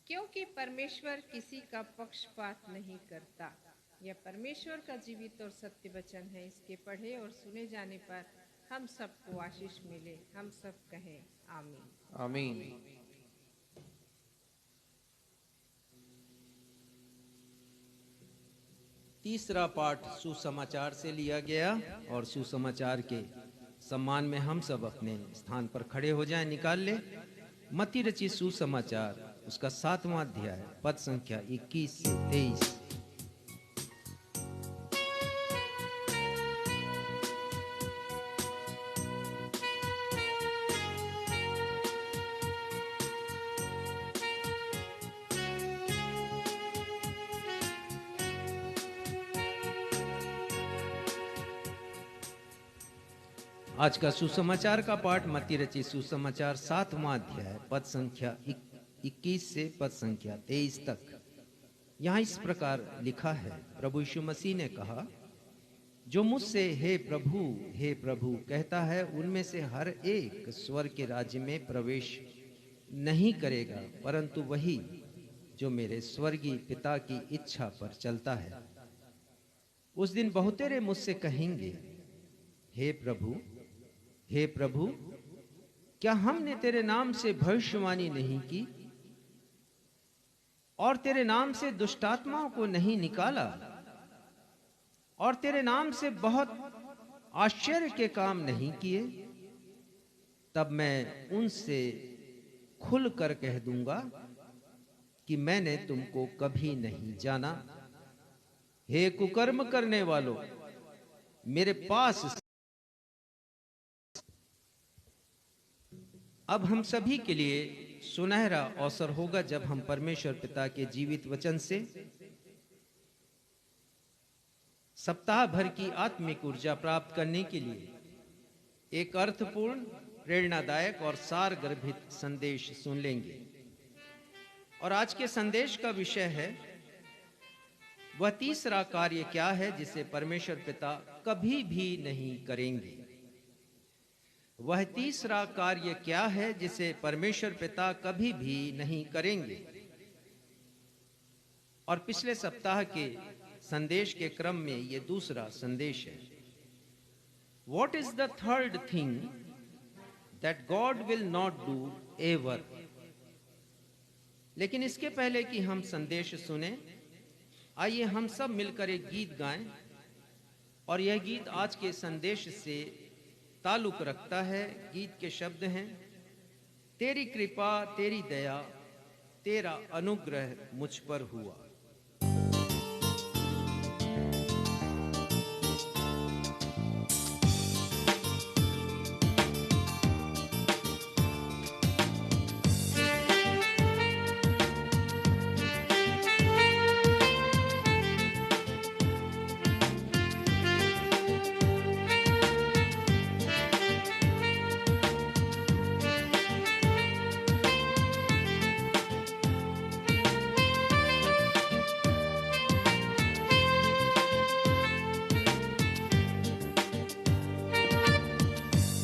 क्योंकि परमेश्वर किसी का पक्षपात नहीं करता। यह परमेश्वर का जीवित और सत्य वचन है। इसके पढ़े और सुने जाने पर हम सबको आशीष मिले। हम सब कहें आमीन। आमीन। तीसरा पाठ सुसमाचार से लिया गया और सुसमाचार के सम्मान में हम सब अपने स्थान पर खड़े हो जाएं। निकाल ले मत्ती रचित सुसमाचार, उसका 7वां अध्याय, पद संख्या 21 से 23। आज का सुसमाचार का पाठ मत्ती रचित सुसमाचार 7वां अध्याय, पद संख्या 21 से पद संख्या 23 तक। यहाँ इस प्रकार लिखा है, प्रभु यीशु मसीह ने कहा, जो मुझसे हे प्रभु कहता है, उनमें से हर एक स्वर्ग के राज्य में प्रवेश नहीं करेगा, परंतु वही जो मेरे स्वर्गीय पिता की इच्छा पर चलता है। उस दिन बहुतेरे मुझसे कहेंगे, हे प्रभु, क्या हमने तेरे नाम से भविष्यवाणी नहीं की और तेरे नाम से दुष्टात्माओं को नहीं निकाला और तेरे नाम से बहुत आश्चर्य के काम नहीं किए? तब मैं उनसे खुलकर कह दूंगा कि मैंने तुमको कभी नहीं जाना। हे कुकर्म करने वालों, मेरे पास। अब हम सभी के लिए सुनहरा अवसर होगा जब हम परमेश्वर पिता के जीवित वचन से सप्ताह भर की आत्मिक ऊर्जा प्राप्त करने के लिए एक अर्थपूर्ण, प्रेरणादायक और सार गर्भित संदेश सुन लेंगे। और आज के संदेश का विषय है, वह तीसरा कार्य क्या है जिसे परमेश्वर पिता कभी भी नहीं करेंगे। वह तीसरा कार्य क्या है जिसे परमेश्वर पिता कभी भी नहीं करेंगे। और पिछले सप्ताह के संदेश के क्रम में यह दूसरा संदेश है। What is the third thing that God will not do ever? लेकिन इसके पहले कि हम संदेश सुने, आइए हम सब मिलकर एक गीत गाएं। और यह गीत आज के संदेश से ताल्लुक रखता है। गीत के शब्द हैं, तेरी कृपा, तेरी दया, तेरा अनुग्रह मुझ पर हुआ।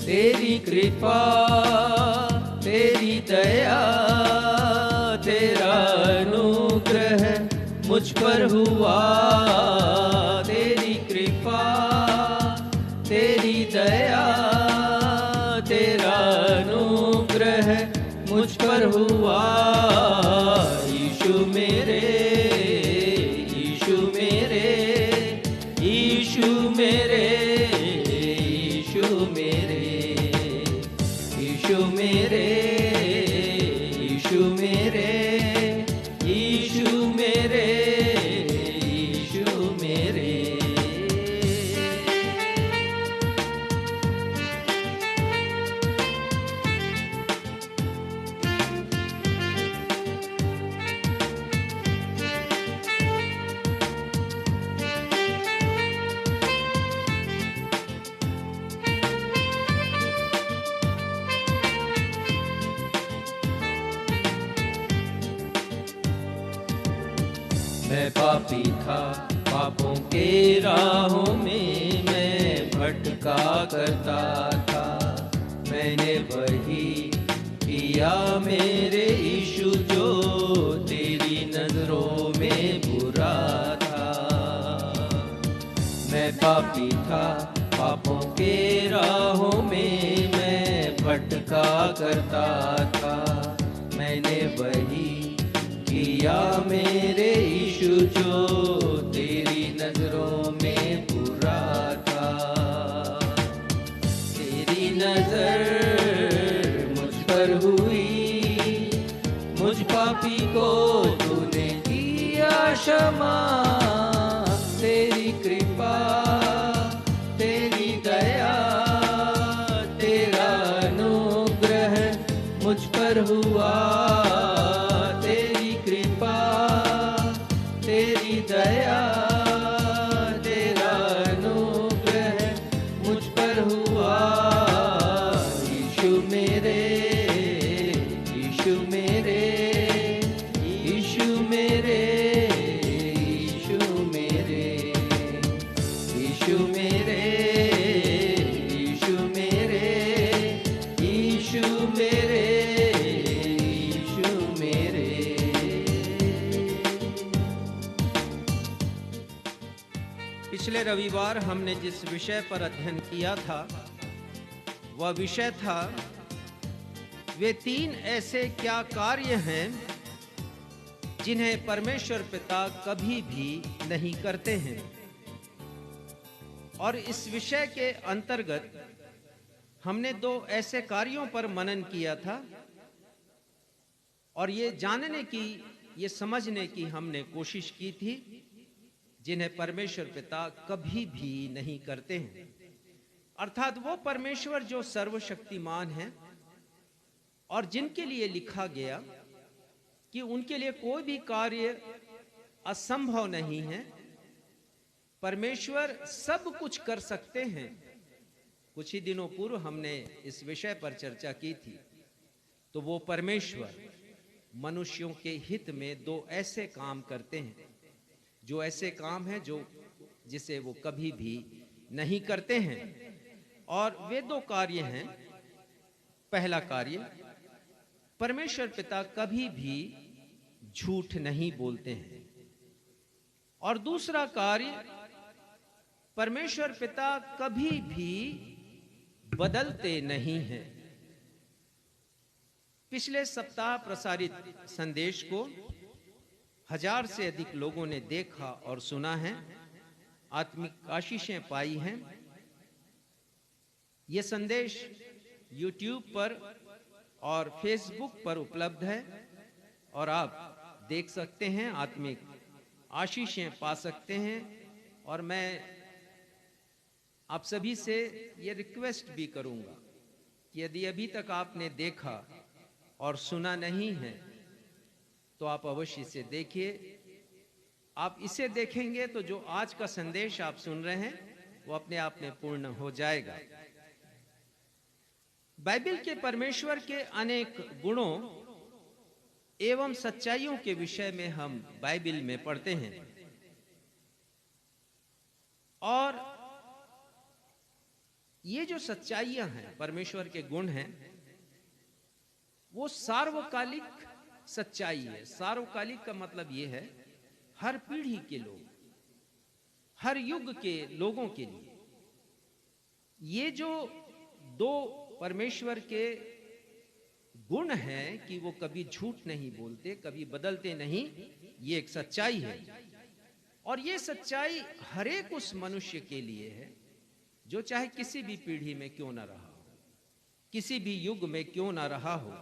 तेरी कृपा, तेरी दया, तेरा अनुग्रह मुझ पर हुआ। तेरी कृपा, तेरी दया, तेरा अनुग्रह मुझ पर हुआ। यीशु मेरे, यीशु मेरे, यीशु मेरे, यीशु मेरे, यीशु मेरे, यीशु मेरे, यीशु मेरे, यीशु मेरे। मैं पापी था, पापों के राहों में मैं भटका करता था। मैंने वही किया मेरे यीशु जो तेरी नजरों में बुरा था। मैं पापी था, पापों के राहों में मैं भटका करता था। मैंने वही किया मेरे यीशु जो तेरी नजरों में बुरा था। तेरी नजर मुझ पर हुई, मुझ पापी को तूने किया क्षमा। तेरी कृपा, तेरी दया, तेरा अनुग्रह मुझ पर हुआ। तेरी कृपा, तेरी दया, तेरा अनुग्रह मुझ पर हुआ। यीशु मेरे, यीशु मेरे, यीशु मेरे, यीशु मेरे, यीशु मेरे, यीशु मेरे, यीशु मेरे, यीशु मेरे। पिछले रविवार हमने जिस विषय पर अध्ययन किया था वह विषय था वे 3 ऐसे क्या कार्य हैं जिन्हें परमेश्वर पिता कभी भी नहीं करते हैं। और इस विषय के अंतर्गत हमने 2 ऐसे कार्यों पर मनन किया था और ये जानने की, ये समझने की हमने कोशिश की थी जिन्हें परमेश्वर पिता कभी भी नहीं करते हैं। अर्थात वो परमेश्वर जो सर्वशक्तिमान है और जिनके लिए लिखा गया कि उनके लिए कोई भी कार्य असंभव नहीं है। परमेश्वर सब कुछ कर सकते हैं। कुछ ही दिनों पूर्व हमने इस विषय पर चर्चा की थी। तो वो परमेश्वर मनुष्यों के हित में 2 ऐसे काम करते हैं, जो ऐसे काम हैं जो जिसे वो कभी भी नहीं करते हैं। और वे 2 कार्य हैं। पहला कार्य, परमेश्वर पिता कभी भी झूठ नहीं बोलते हैं। और दूसरा कार्य, परमेश्वर पिता कभी भी बदलते नहीं हैं। पिछले सप्ताह प्रसारित संदेश को 1000 से अधिक लोगों ने देखा और सुना है, आत्मिक आशीषें पाई हैं। यह संदेश YouTube पर और Facebook पर उपलब्ध है और आप देख सकते हैं, आत्मिक आशीषें पा सकते हैं। और मैं आप सभी से ये रिक्वेस्ट भी करूंगा कि यदि अभी तक आपने देखा और सुना नहीं है तो आप अवश्य इसे देखिए। आप इसे देखेंगे तो जो आज का संदेश आप सुन रहे हैं वो अपने आप में पूर्ण हो जाएगा। बाइबल के परमेश्वर के अनेक गुणों एवं सच्चाइयों के विषय में हम बाइबल में पढ़ते हैं और ये जो सच्चाइयां हैं, परमेश्वर के गुण हैं, वो सार्वकालिक सच्चाई है। सार्वकालिक का मतलब ये है हर पीढ़ी के लोग, हर युग के लोगों के लिए। ये जो 2 परमेश्वर के गुण हैं कि वो कभी झूठ नहीं बोलते, कभी बदलते नहीं, ये एक सच्चाई है। और ये सच्चाई हर एक उस मनुष्य के लिए है जो चाहे किसी भी पीढ़ी में क्यों ना रहा हो, किसी भी युग में क्यों ना रहा हो,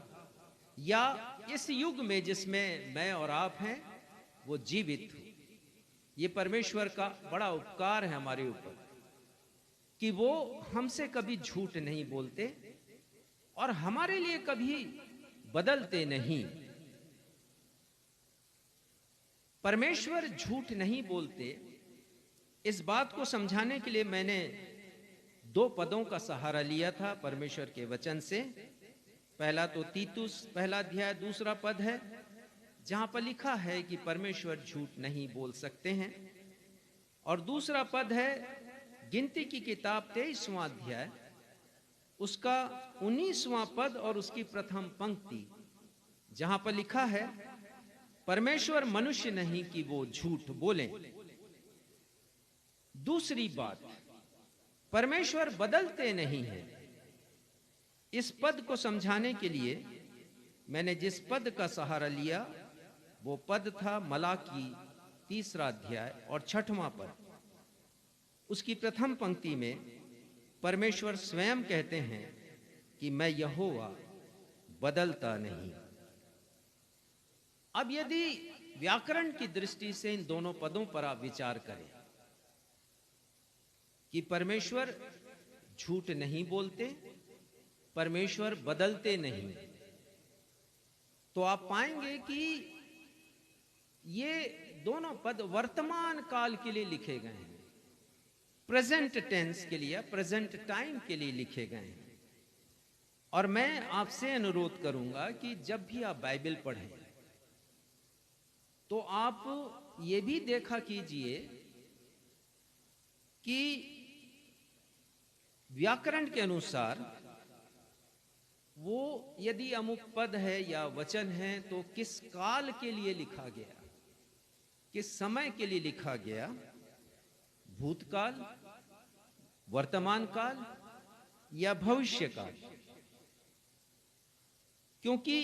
या इस युग में जिसमें मैं और आप हैं वो जीवित हो। ये परमेश्वर का बड़ा उपकार है हमारे ऊपर कि वो हमसे कभी झूठ नहीं बोलते और हमारे लिए कभी बदलते नहीं। परमेश्वर झूठ नहीं बोलते, इस बात को समझाने के लिए मैंने 2 पदों का सहारा लिया था परमेश्वर के वचन से। पहला तो तीतुस 1 अध्याय 2 पद है, जहां पर लिखा है कि परमेश्वर झूठ नहीं बोल सकते हैं। और दूसरा पद है गिनती की किताब 23वां अध्याय, उसका 19वां पद और उसकी प्रथम पंक्ति, जहां पर लिखा है परमेश्वर मनुष्य नहीं कि वो झूठ बोले। दूसरी बात, परमेश्वर बदलते नहीं है। इस पद को समझाने के लिए मैंने जिस पद का सहारा लिया वो पद था मलाकी 3 अध्याय और 6वां पद। उसकी प्रथम पंक्ति में परमेश्वर स्वयं कहते हैं कि मैं यहोवा बदलता नहीं। अब यदि व्याकरण की दृष्टि से इन दोनों पदों पर आप विचार करें कि परमेश्वर झूठ नहीं बोलते, परमेश्वर बदलते नहीं, तो आप पाएंगे कि ये दोनों पद वर्तमान काल के लिए लिखे गए हैं, प्रेजेंट टेंस के लिए, प्रेजेंट टाइम के लिए लिखे गए हैं। और मैं आपसे अनुरोध करूंगा कि जब भी आप बाइबल पढ़ें तो आप ये भी देखा कीजिए कि व्याकरण के अनुसार वो यदि अमुक पद है या वचन है तो किस काल के लिए लिखा गया, किस समय के लिए लिखा गया, भूतकाल, वर्तमान काल या भविष्य काल। क्योंकि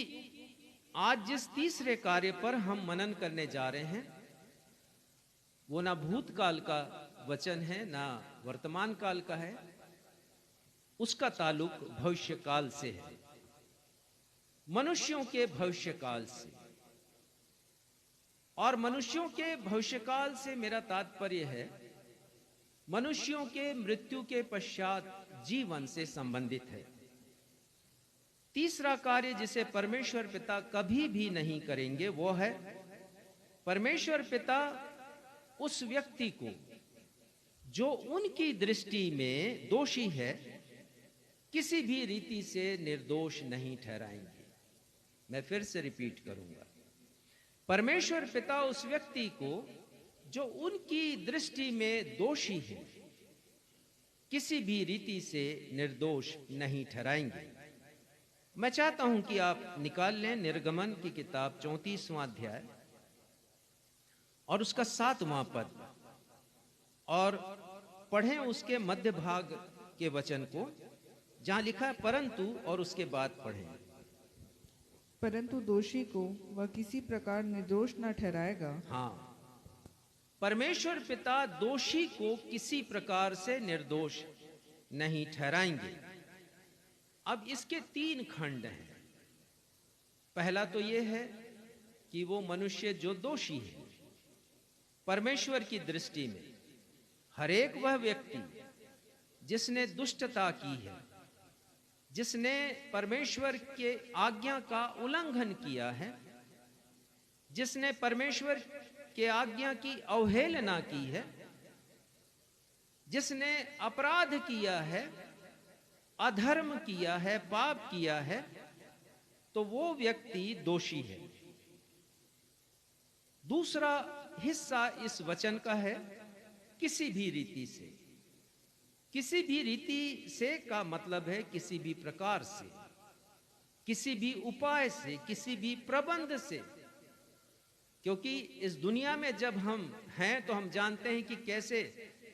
आज जिस तीसरे कार्य पर हम मनन करने जा रहे हैं वो ना भूतकाल का वचन है ना वर्तमान काल का है, उसका ताल्लुक भविष्य काल से है, मनुष्यों के भविष्य काल से। और मनुष्यों के भविष्य काल से मेरा तात्पर्य है मनुष्यों के मृत्यु के पश्चात जीवन से संबंधित है। तीसरा कार्य जिसे परमेश्वर पिता कभी भी नहीं करेंगे वो है परमेश्वर पिता उस व्यक्ति को जो उनकी दृष्टि में दोषी है किसी भी रीति से निर्दोष नहीं ठहराएंगे। मैं फिर से रिपीट करूंगा, परमेश्वर पिता उस व्यक्ति को जो उनकी दृष्टि में दोषी है किसी भी रीति से निर्दोष नहीं ठहराएंगे। मैं चाहता हूं कि आप निकाल लें निर्गमन की किताब 34वां अध्याय और उसका 7वां पद और पढ़ें उसके मध्य भाग के वचन को जहां लिखा है परंतु, और उसके बाद पढ़ें परंतु दोषी को वह किसी प्रकार निर्दोष न ठहराएगा। हाँ, परमेश्वर पिता दोषी को किसी प्रकार से निर्दोष नहीं ठहराएंगे। अब इसके 3 खंड हैं। पहला तो यह है कि वो मनुष्य जो दोषी है परमेश्वर की दृष्टि में, हर एक वह व्यक्ति जिसने दुष्टता की है, जिसने परमेश्वर के आज्ञा का उल्लंघन किया है, जिसने परमेश्वर के आज्ञा की अवहेलना की है, जिसने अपराध किया है, अधर्म किया है, पाप किया है, तो वो व्यक्ति दोषी है। दूसरा हिस्सा इस वचन का है किसी भी रीति से। किसी भी रीति से का मतलब है किसी भी प्रकार से, किसी भी उपाय से, किसी भी प्रबंध से। क्योंकि इस दुनिया में जब हम हैं तो हम जानते हैं कि कैसे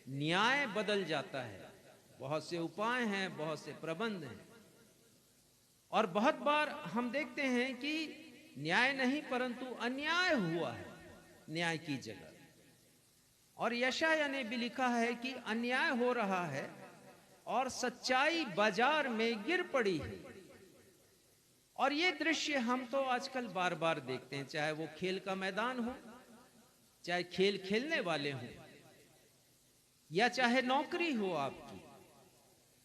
न्याय बदल जाता है। बहुत से उपाय हैं, बहुत से प्रबंध हैं, और बहुत बार हम देखते हैं कि न्याय नहीं परंतु अन्याय हुआ है न्याय की जगह। और यशायाह ने भी लिखा है कि अन्याय हो रहा है और सच्चाई बाजार में गिर पड़ी है। और ये दृश्य हम तो आजकल बार बार देखते हैं, चाहे वो खेल का मैदान हो, चाहे खेल खेलने वाले हों, या चाहे नौकरी हो आपकी,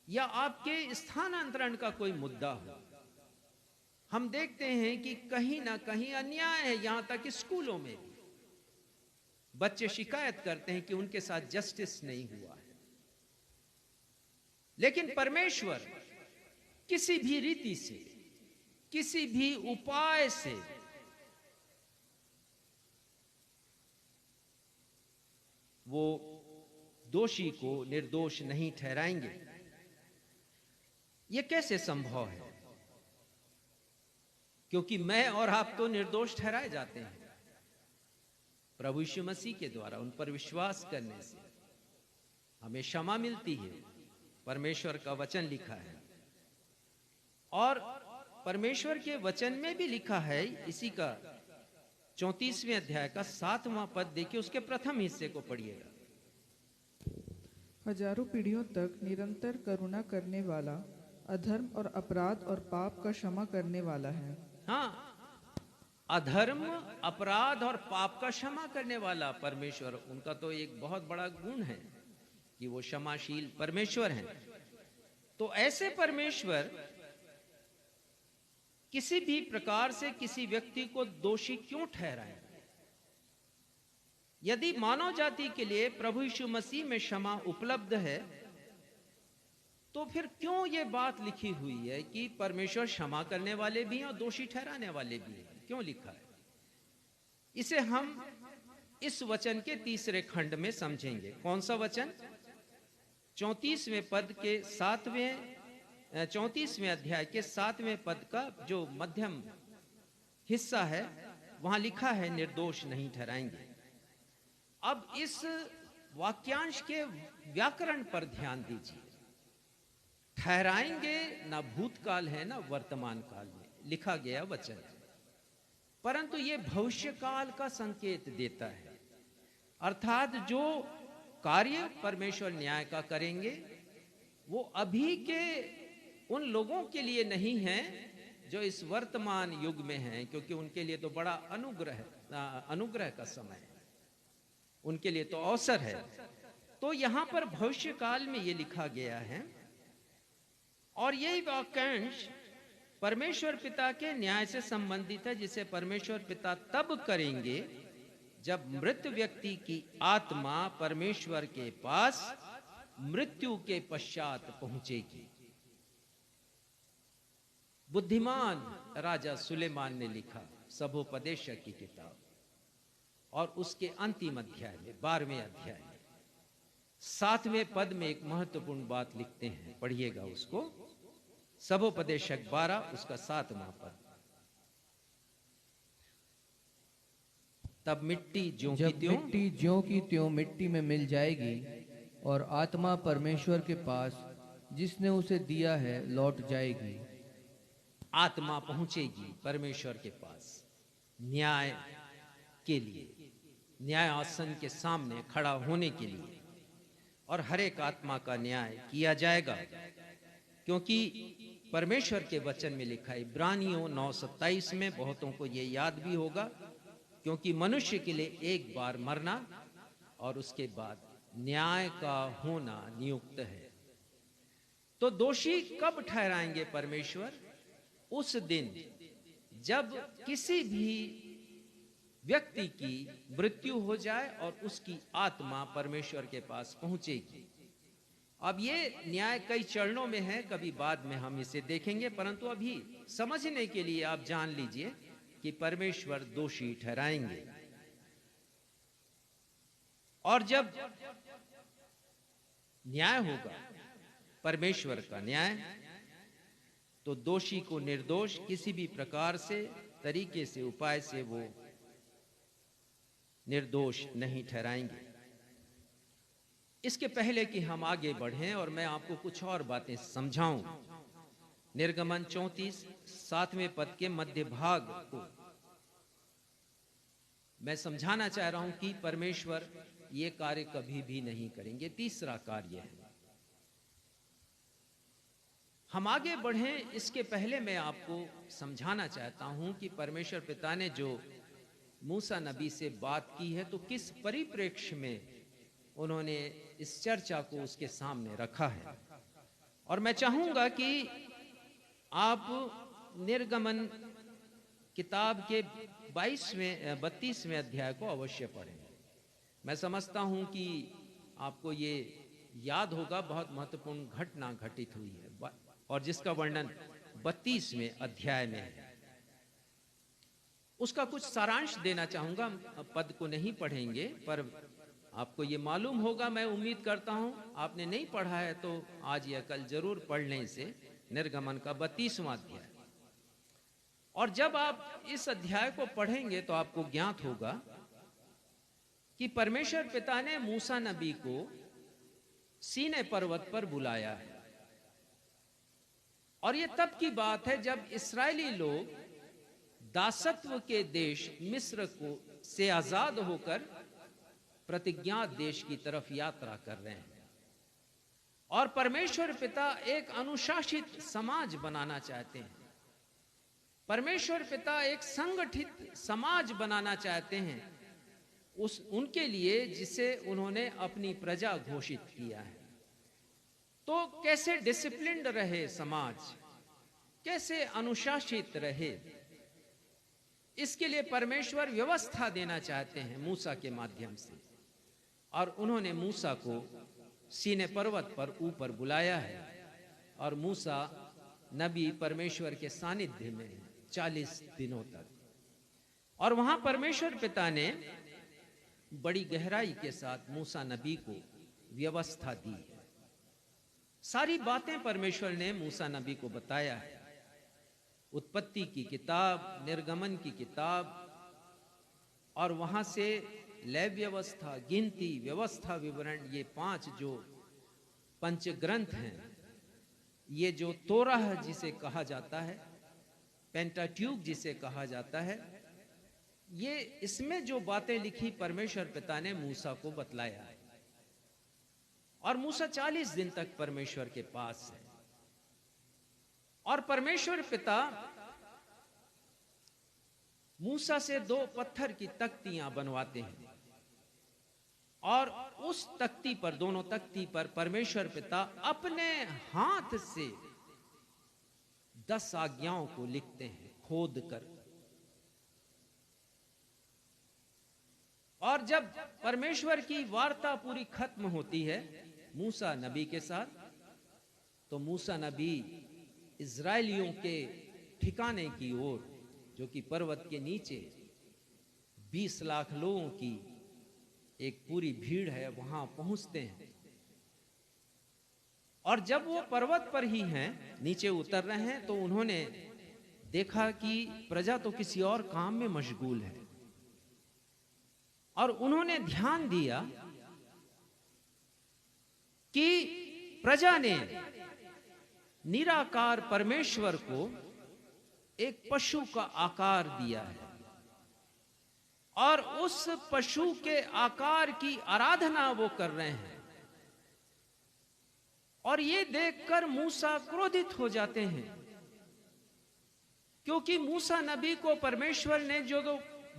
या आपके स्थानांतरण का कोई मुद्दा हो। हम देखते हैं कि कहीं ना कहीं अन्याय है। यहां तक कि स्कूलों में भी बच्चे शिकायत करते हैं कि उनके साथ जस्टिस नहीं हुआ है। लेकिन परमेश्वर किसी भी रीति से, किसी भी उपाय से वो दोषी को निर्दोष नहीं ठहराएंगे। ये कैसे संभव है? क्योंकि मैं और आप तो निर्दोष ठहराए जाते हैं प्रभु यीशु मसीह के द्वारा। उन पर विश्वास करने से हमें क्षमा मिलती है। परमेश्वर का वचन लिखा है, और परमेश्वर के वचन में भी लिखा है, इसी का 34वें अध्याय का 7वां पद देखिए, उसके प्रथम हिस्से को पढ़िएगा। हजारों पीढ़ियों तक निरंतर करुणा करने वाला, अधर्म और अपराध और पाप का क्षमा करने वाला है। हाँ, अधर्म, अपराध और पाप का क्षमा करने वाला परमेश्वर, उनका तो एक बहुत बड़ा गुण है कि वो क्षमाशील परमेश्वर हैं। तो ऐसे परमेश्वर किसी भी प्रकार से किसी व्यक्ति को दोषी क्यों ठहराए? यदि मानव जाति के लिए प्रभु यीशु मसीह में क्षमा उपलब्ध है, तो फिर क्यों ये बात लिखी हुई है कि परमेश्वर क्षमा करने वाले भी हैं और दोषी ठहराने वाले भी हैं? क्यों लिखा है? इसे हम इस वचन के तीसरे खंड में समझेंगे। कौन सा वचन? 34वें पद के 34वें अध्याय के 7वें पद का जो मध्यम हिस्सा है, वहां लिखा है निर्दोष नहीं ठहराएंगे। अब इस वाक्यांश के व्याकरण पर ध्यान दीजिए। ठहराएंगे ना भूतकाल है ना वर्तमान काल में लिखा गया वचन, परंतु ये भविष्यकाल का संकेत देता है। अर्थात जो कार्य परमेश्वर न्याय का करेंगे वो अभी के उन लोगों के लिए नहीं है जो इस वर्तमान युग में हैं, क्योंकि उनके लिए तो बड़ा अनुग्रह का समय है, उनके लिए तो अवसर है। तो यहां पर भविष्य काल में ये लिखा गया है, और यही वाक्यांश परमेश्वर पिता के न्याय से संबंधित है, जिसे परमेश्वर पिता तब करेंगे जब मृत व्यक्ति की आत्मा परमेश्वर के पास मृत्यु के पश्चात पहुंचेगी। बुद्धिमान राजा सुलेमान ने लिखा सबोपदेशक की किताब, और उसके अंतिम अध्याय में 12वें अध्याय में 7वें पद में एक महत्वपूर्ण बात लिखते हैं। पढ़िएगा उसको, सबोपदेशक 12 उसका 7वां पद। तब मिट्टी ज्यों की त्यों, मिट्टी ज्यों की त्यों मिट्टी में मिल जाएगी, और आत्मा परमेश्वर के पास जिसने उसे दिया है लौट जाएगी। आत्मा पहुंचेगी परमेश्वर के पास न्याय के लिए, न्याय आसन के सामने खड़ा होने के लिए, और हर एक आत्मा का न्याय किया जाएगा। क्योंकि परमेश्वर के वचन में लिखा है, इब्रानियों 9:27 में, बहुतों को ये याद भी होगा, क्योंकि मनुष्य के लिए एक बार मरना और उसके बाद न्याय का होना नियुक्त है। तो दोषी कब ठहराएंगे परमेश्वर? उस दिन जब किसी भी व्यक्ति की मृत्यु हो जाए और उसकी आत्मा परमेश्वर के पास पहुंचेगी। अब ये न्याय कई चरणों में है, कभी बाद में हम इसे देखेंगे, परंतु अभी समझने के लिए आप जान लीजिए कि परमेश्वर दोषी ठहराएंगे। और जब न्याय होगा, परमेश्वर का न्याय, तो दोषी को निर्दोष किसी भी प्रकार से, तरीके से, उपाय से वो निर्दोष नहीं ठहराएंगे। इसके पहले कि हम आगे बढ़ें और मैं आपको कुछ और बातें समझाऊं, निर्गमन 34 7वें पद के मध्य भाग को मैं समझाना चाह रहा हूं कि परमेश्वर ये कार्य कभी भी नहीं करेंगे। तीसरा कार्य है। हम आगे बढ़ें इसके पहले मैं आपको समझाना चाहता हूं कि परमेश्वर पिता ने जो मूसा नबी से बात की है, तो किस परिप्रेक्ष्य में उन्होंने इस चर्चा को उसके सामने रखा है। और मैं चाहूंगा कि आप निर्गमन किताब के 32वें अध्याय को अवश्य पढ़ें। मैं समझता हूं कि आपको ये याद होगा, बहुत महत्वपूर्ण घटना घटित हुई है और जिसका वर्णन 32वें अध्याय में है। उसका कुछ सारांश देना चाहूंगा, पद को नहीं पढ़ेंगे, पर आपको ये मालूम होगा, मैं उम्मीद करता हूं आपने नहीं पढ़ा है तो आज या कल जरूर पढ़ लें इसे, निर्गमन का 32वां अध्याय। और जब आप इस अध्याय को पढ़ेंगे तो आपको ज्ञात होगा कि परमेश्वर पिता ने मूसा नबी को सीनै पर्वत पर बुलाया है। और यह तब की बात है जब इस्राएली लोग दासत्व के देश मिस्र को से आजाद होकर प्रतिज्ञात देश की तरफ यात्रा कर रहे हैं। और परमेश्वर पिता एक अनुशासित समाज बनाना चाहते हैं। परमेश्वर पिता एक संगठित समाज बनाना चाहते हैं उनके लिए जिसे उन्होंने अपनी प्रजा घोषित किया है। तो कैसे डिसिप्लिन्ड रहे समाज, कैसे अनुशासित रहे, इसके लिए परमेश्वर व्यवस्था देना चाहते हैं मूसा के माध्यम से। और उन्होंने मूसा को सीनै पर्वत पर ऊपर बुलाया है। और मूसा नबी परमेश्वर के सानिध्य में 40 दिनों तक। और वहां परमेश्वर पिता ने बड़ी गहराई के साथ मूसा नबी को व्यवस्था दी है। सारी बातें परमेश्वर ने मूसा नबी को बताया है। उत्पत्ति की किताब, निर्गमन की किताब, और वहां से लय व्यवस्था, गिनती, व्यवस्था, विवरण, ये 5 जो पंच ग्रंथ हैं, ये जो तोराह जिसे कहा जाता है, पेंटाट्यूक जिसे कहा जाता है, ये इसमें जो बातें लिखी परमेश्वर पिता ने मूसा को बतलाया है। और मूसा 40 दिन तक परमेश्वर के पास है। और परमेश्वर पिता मूसा से 2 पत्थर की तख्तियां बनवाते हैं। और उस तख्ती पर, दोनों तख्ती पर परमेश्वर पिता अपने हाथ से 10 आज्ञाओं को लिखते हैं खोद कर। और जब परमेश्वर की वार्ता पूरी खत्म होती है मूसा नबी के साथ, तो मूसा नबी इजरायलियों के ठिकाने की ओर, जो कि पर्वत के नीचे 20 लाख लोगों की एक पूरी भीड़ है, वहां पहुंचते हैं। और जब वो पर्वत पर ही हैं, नीचे उतर रहे हैं, तो उन्होंने देखा कि प्रजा तो किसी और काम में मशगूल है। और उन्होंने ध्यान दिया कि प्रजा ने निराकार परमेश्वर को एक पशु का आकार दिया है। और उस पशु के आकार की आराधना वो कर रहे हैं। और ये देखकर मूसा क्रोधित हो जाते हैं, क्योंकि मूसा नबी को परमेश्वर ने जो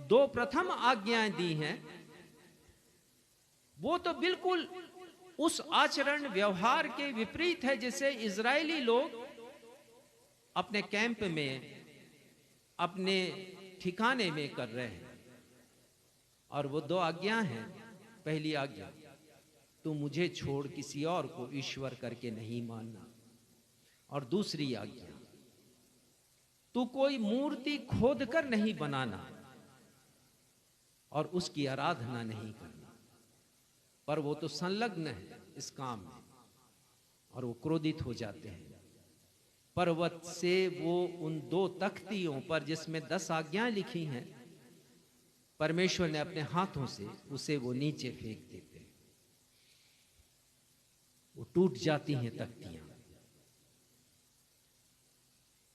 2 प्रथम आज्ञाएं दी हैं, वो तो बिल्कुल उस आचरण व्यवहार के विपरीत है जिसे इजरायली लोग अपने कैंप में, अपने ठिकाने में कर रहे हैं। और वो 2 आज्ञा हैं। पहली आज्ञा, तू मुझे छोड़ किसी और को ईश्वर करके नहीं मानना। और दूसरी आज्ञा, तू कोई मूर्ति खोद कर नहीं बनाना और उसकी आराधना नहीं करना। पर वो तो संलग्न है इस काम में, और वो क्रोधित हो जाते हैं। पर्वत से वो उन 2 तख्तियों पर जिसमें 10 आज्ञाएं लिखी हैं, परमेश्वर ने अपने हाथों से उसे वो नीचे फेंक देते हैं। वो टूट जाती हैं तख्तियां।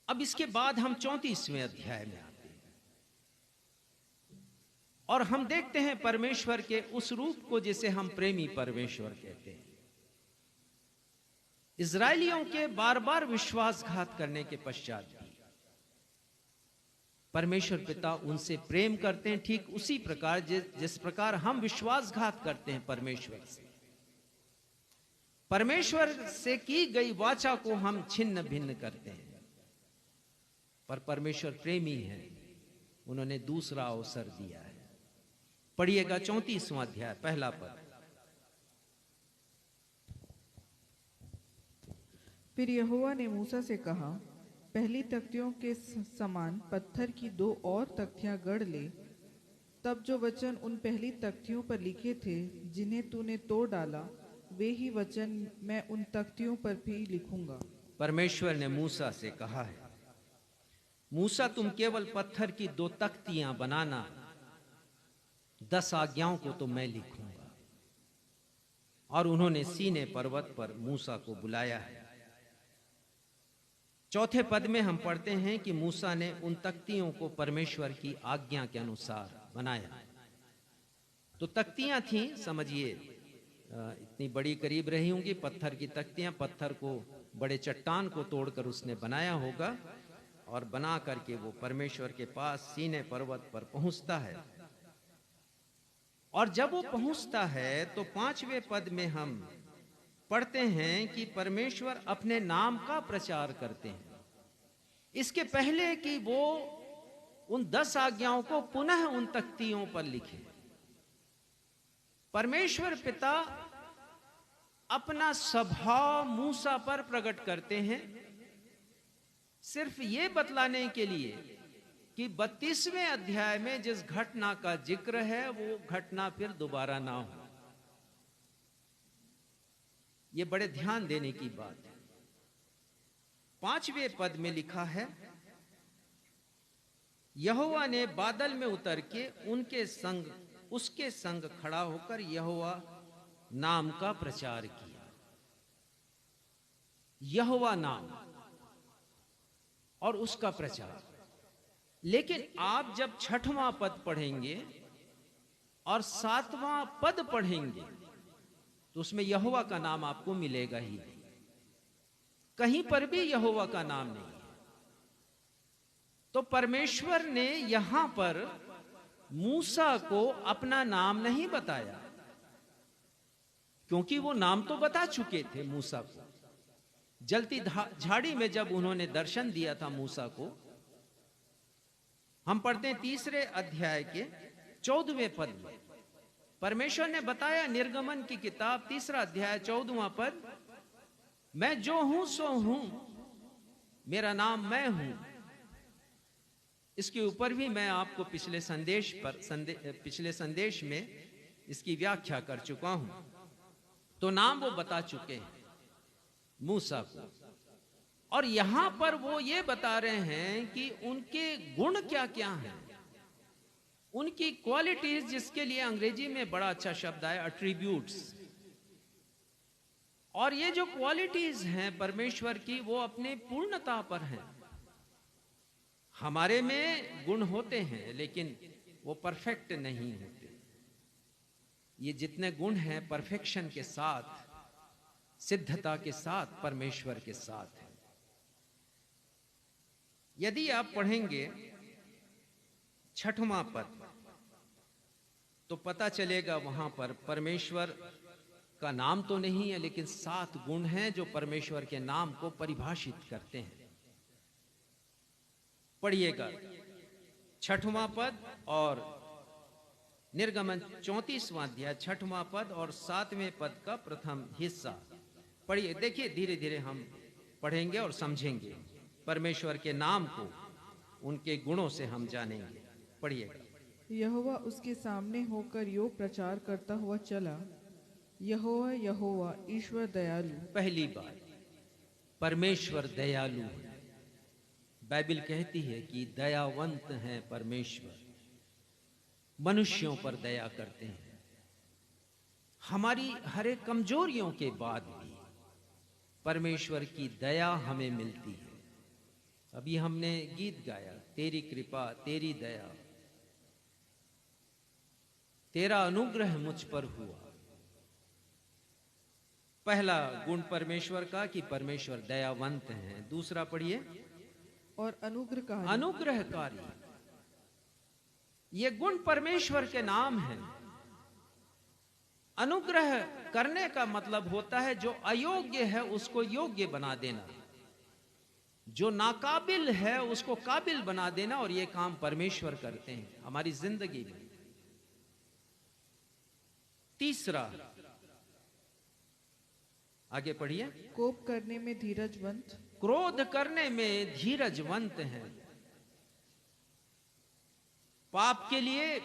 अब इसके बाद हम 34वें अध्याय में आते हैं और हम देखते हैं परमेश्वर के उस रूप को जिसे हम प्रेमी परमेश्वर कहते हैं। इजरायलियों के बार बार विश्वासघात करने के पश्चात भी परमेश्वर पिता उनसे प्रेम करते हैं, ठीक उसी प्रकार जिस प्रकार हम विश्वासघात करते हैं परमेश्वर से। परमेश्वर से की गई वाचा को हम छिन्न भिन्न करते हैं। पर परमेश्वर प्रेमी है, उन्होंने दूसरा अवसर दिया है। पढ़िएगा 34वां अध्याय, पहला पद। फिर यहोवा ने मूसा से कहा, पहली तख्तियों के समान पत्थर की 2 और तख्तियां गढ़ ले, तब जो वचन उन पहली तख्तियों पर लिखे थे जिन्हें तूने तोड़ डाला, वे ही वचन मैं उन तख्तियों पर भी लिखूंगा। परमेश्वर ने मूसा से कहा है, मूसा तुम केवल पत्थर की 2 तख्तियां बनाना, 10 आज्ञाओं को तो मैं लिखूंगा। और उन्होंने सीने पर्वत पर मूसा को बुलाया है। चौथे पद में हम पढ़ते हैं कि मूसा ने उन तख्तियों को परमेश्वर की आज्ञा के अनुसार बनाया। तो तख्तियां थी, समझिए इतनी बड़ी करीब रही होंगी, पत्थर की तख्तियां, पत्थर को, बड़े चट्टान को तोड़कर उसने बनाया होगा और बना करके वो परमेश्वर के पास सीने पर्वत पर पहुंचता है। और जब वो पहुंचता है तो 5वें पद में हम पढ़ते हैं कि परमेश्वर अपने नाम का प्रचार करते हैं। इसके पहले कि वो उन 10 आज्ञाओं को पुनः उन तख्तियों पर लिखे, परमेश्वर पिता अपना स्वभाव मूसा पर प्रकट करते हैं, सिर्फ ये बतलाने के लिए कि 32वें अध्याय में जिस घटना का जिक्र है वो घटना फिर दोबारा ना हो। ये बड़े ध्यान देने की बात है। 5वें पद में लिखा है, यहोवा ने बादल में उतर के उसके संग खड़ा होकर यहोवा नाम का प्रचार किया। यहोवा नाम और उसका प्रचार। लेकिन आप जब 6वां पद पढ़ेंगे और 7वां पद पढ़ेंगे तो उसमें यहोवा का नाम आपको मिलेगा ही, कहीं पर भी यहोवा का नाम नहीं है। तो परमेश्वर ने यहां पर मूसा को अपना नाम नहीं बताया, क्योंकि वो नाम तो बता चुके थे मूसा को। जलती झाड़ी में जब उन्होंने दर्शन दिया था मूसा को, हम पढ़ते हैं 3 अध्याय के 14वें पद में परमेश्वर ने बताया, निर्गमन की किताब 3 अध्याय 14वां पद, मैं जो हूं सो हूं, मेरा नाम मैं हूं। इसके ऊपर भी मैं आपको पिछले संदेश में इसकी व्याख्या कर चुका हूं। तो नाम वो बता चुके हैं मूसा को, और यहां पर वो ये बता रहे हैं कि उनके गुण क्या क्या हैं, उनकी क्वालिटीज, जिसके लिए अंग्रेजी में बड़ा अच्छा शब्द है एट्रीब्यूट्स। और ये जो क्वालिटीज हैं परमेश्वर की, वो अपने पूर्णता पर हैं। हमारे में गुण होते हैं लेकिन वो परफेक्ट नहीं होते। ये जितने गुण हैं परफेक्शन के साथ, सिद्धता के साथ परमेश्वर के साथ है। यदि आप पढ़ेंगे 6वां पद तो पता चलेगा वहां पर परमेश्वर का नाम तो नहीं है, लेकिन 7 गुण हैं जो परमेश्वर के नाम को परिभाषित करते हैं। पढ़िएगा 6वां पद और निर्गमन 34वां अध्याय 6वां पद और 7वें पद का प्रथम हिस्सा पढ़िए। देखिए, धीरे धीरे हम पढ़ेंगे और समझेंगे परमेश्वर के नाम को, उनके गुणों से हम जानेंगे। पढ़िएगा। यहोवा उसके सामने होकर यो प्रचार करता हुआ चला, यहोवा यहोवा ईश्वर दयालु। पहली बात, परमेश्वर दयालु है। बाइबल कहती है कि दयावंत हैं परमेश्वर, मनुष्यों पर दया करते हैं। हमारी हर एक कमजोरियों के बाद भी परमेश्वर की दया हमें मिलती है। अभी हमने गीत गाया, तेरी कृपा तेरी दया, तेरा अनुग्रह मुझ पर हुआ। पहला गुण परमेश्वर का कि परमेश्वर दयावंत हैं। दूसरा पढ़िए, और अनुग्रहकारी। अनुग्रहकारी, ये गुण परमेश्वर के नाम हैं। अनुग्रह करने का मतलब होता है जो अयोग्य है उसको योग्य बना देना, जो नाकाबिल है उसको काबिल बना देना, और ये काम परमेश्वर करते हैं हमारी जिंदगी में। तीसरा, आगे पढ़िए, कोप करने में धीरजवंत। क्रोध करने में धीरजवंत हैं। पाप के लिए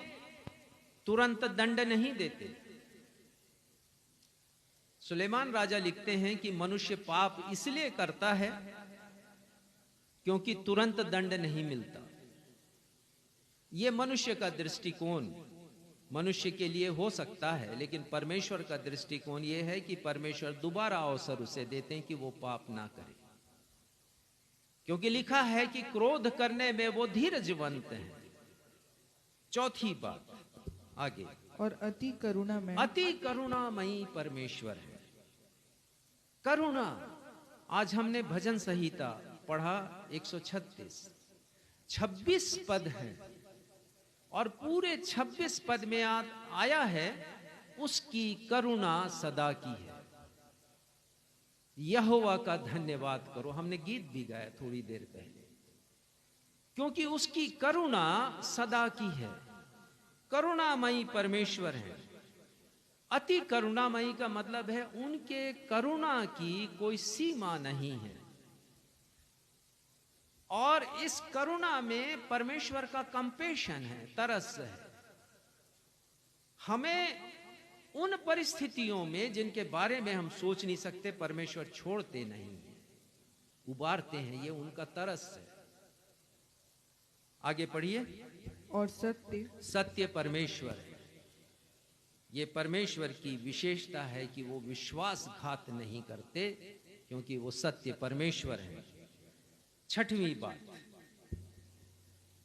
तुरंत दंड नहीं देते। सुलेमान राजा लिखते हैं कि मनुष्य पाप इसलिए करता है क्योंकि तुरंत दंड नहीं मिलता। यह मनुष्य का दृष्टिकोण मनुष्य के लिए हो सकता है, लेकिन परमेश्वर का दृष्टिकोण यह है कि परमेश्वर दोबारा अवसर उसे देते हैं कि वो पाप ना करे, क्योंकि लिखा है कि क्रोध करने में वो धीरजवंत है। चौथी बात आगे, और अति करुणामयी परमेश्वर है। करुणा, आज हमने भजन संहिता पढ़ा 136, 26 पद हैं और पूरे 26 पद में आया है उसकी करुणा सदा की है। यहोवा का धन्यवाद करो, हमने गीत भी गाया थोड़ी देर पहले, क्योंकि उसकी करुणा सदा की है। करुणामयी परमेश्वर है। अति करुणामयी का मतलब है उनके करुणा की कोई सीमा नहीं है, और इस करुणा में परमेश्वर का कंपेशन है, तरस है। हमें उन परिस्थितियों में जिनके बारे में हम सोच नहीं सकते, परमेश्वर छोड़ते नहीं है, उबारते हैं, ये उनका तरस है। आगे पढ़िए। और सत्य परमेश्वर है। ये परमेश्वर की विशेषता है कि वो विश्वासघात नहीं करते, क्योंकि वो सत्य परमेश्वर है। छठवीं बात,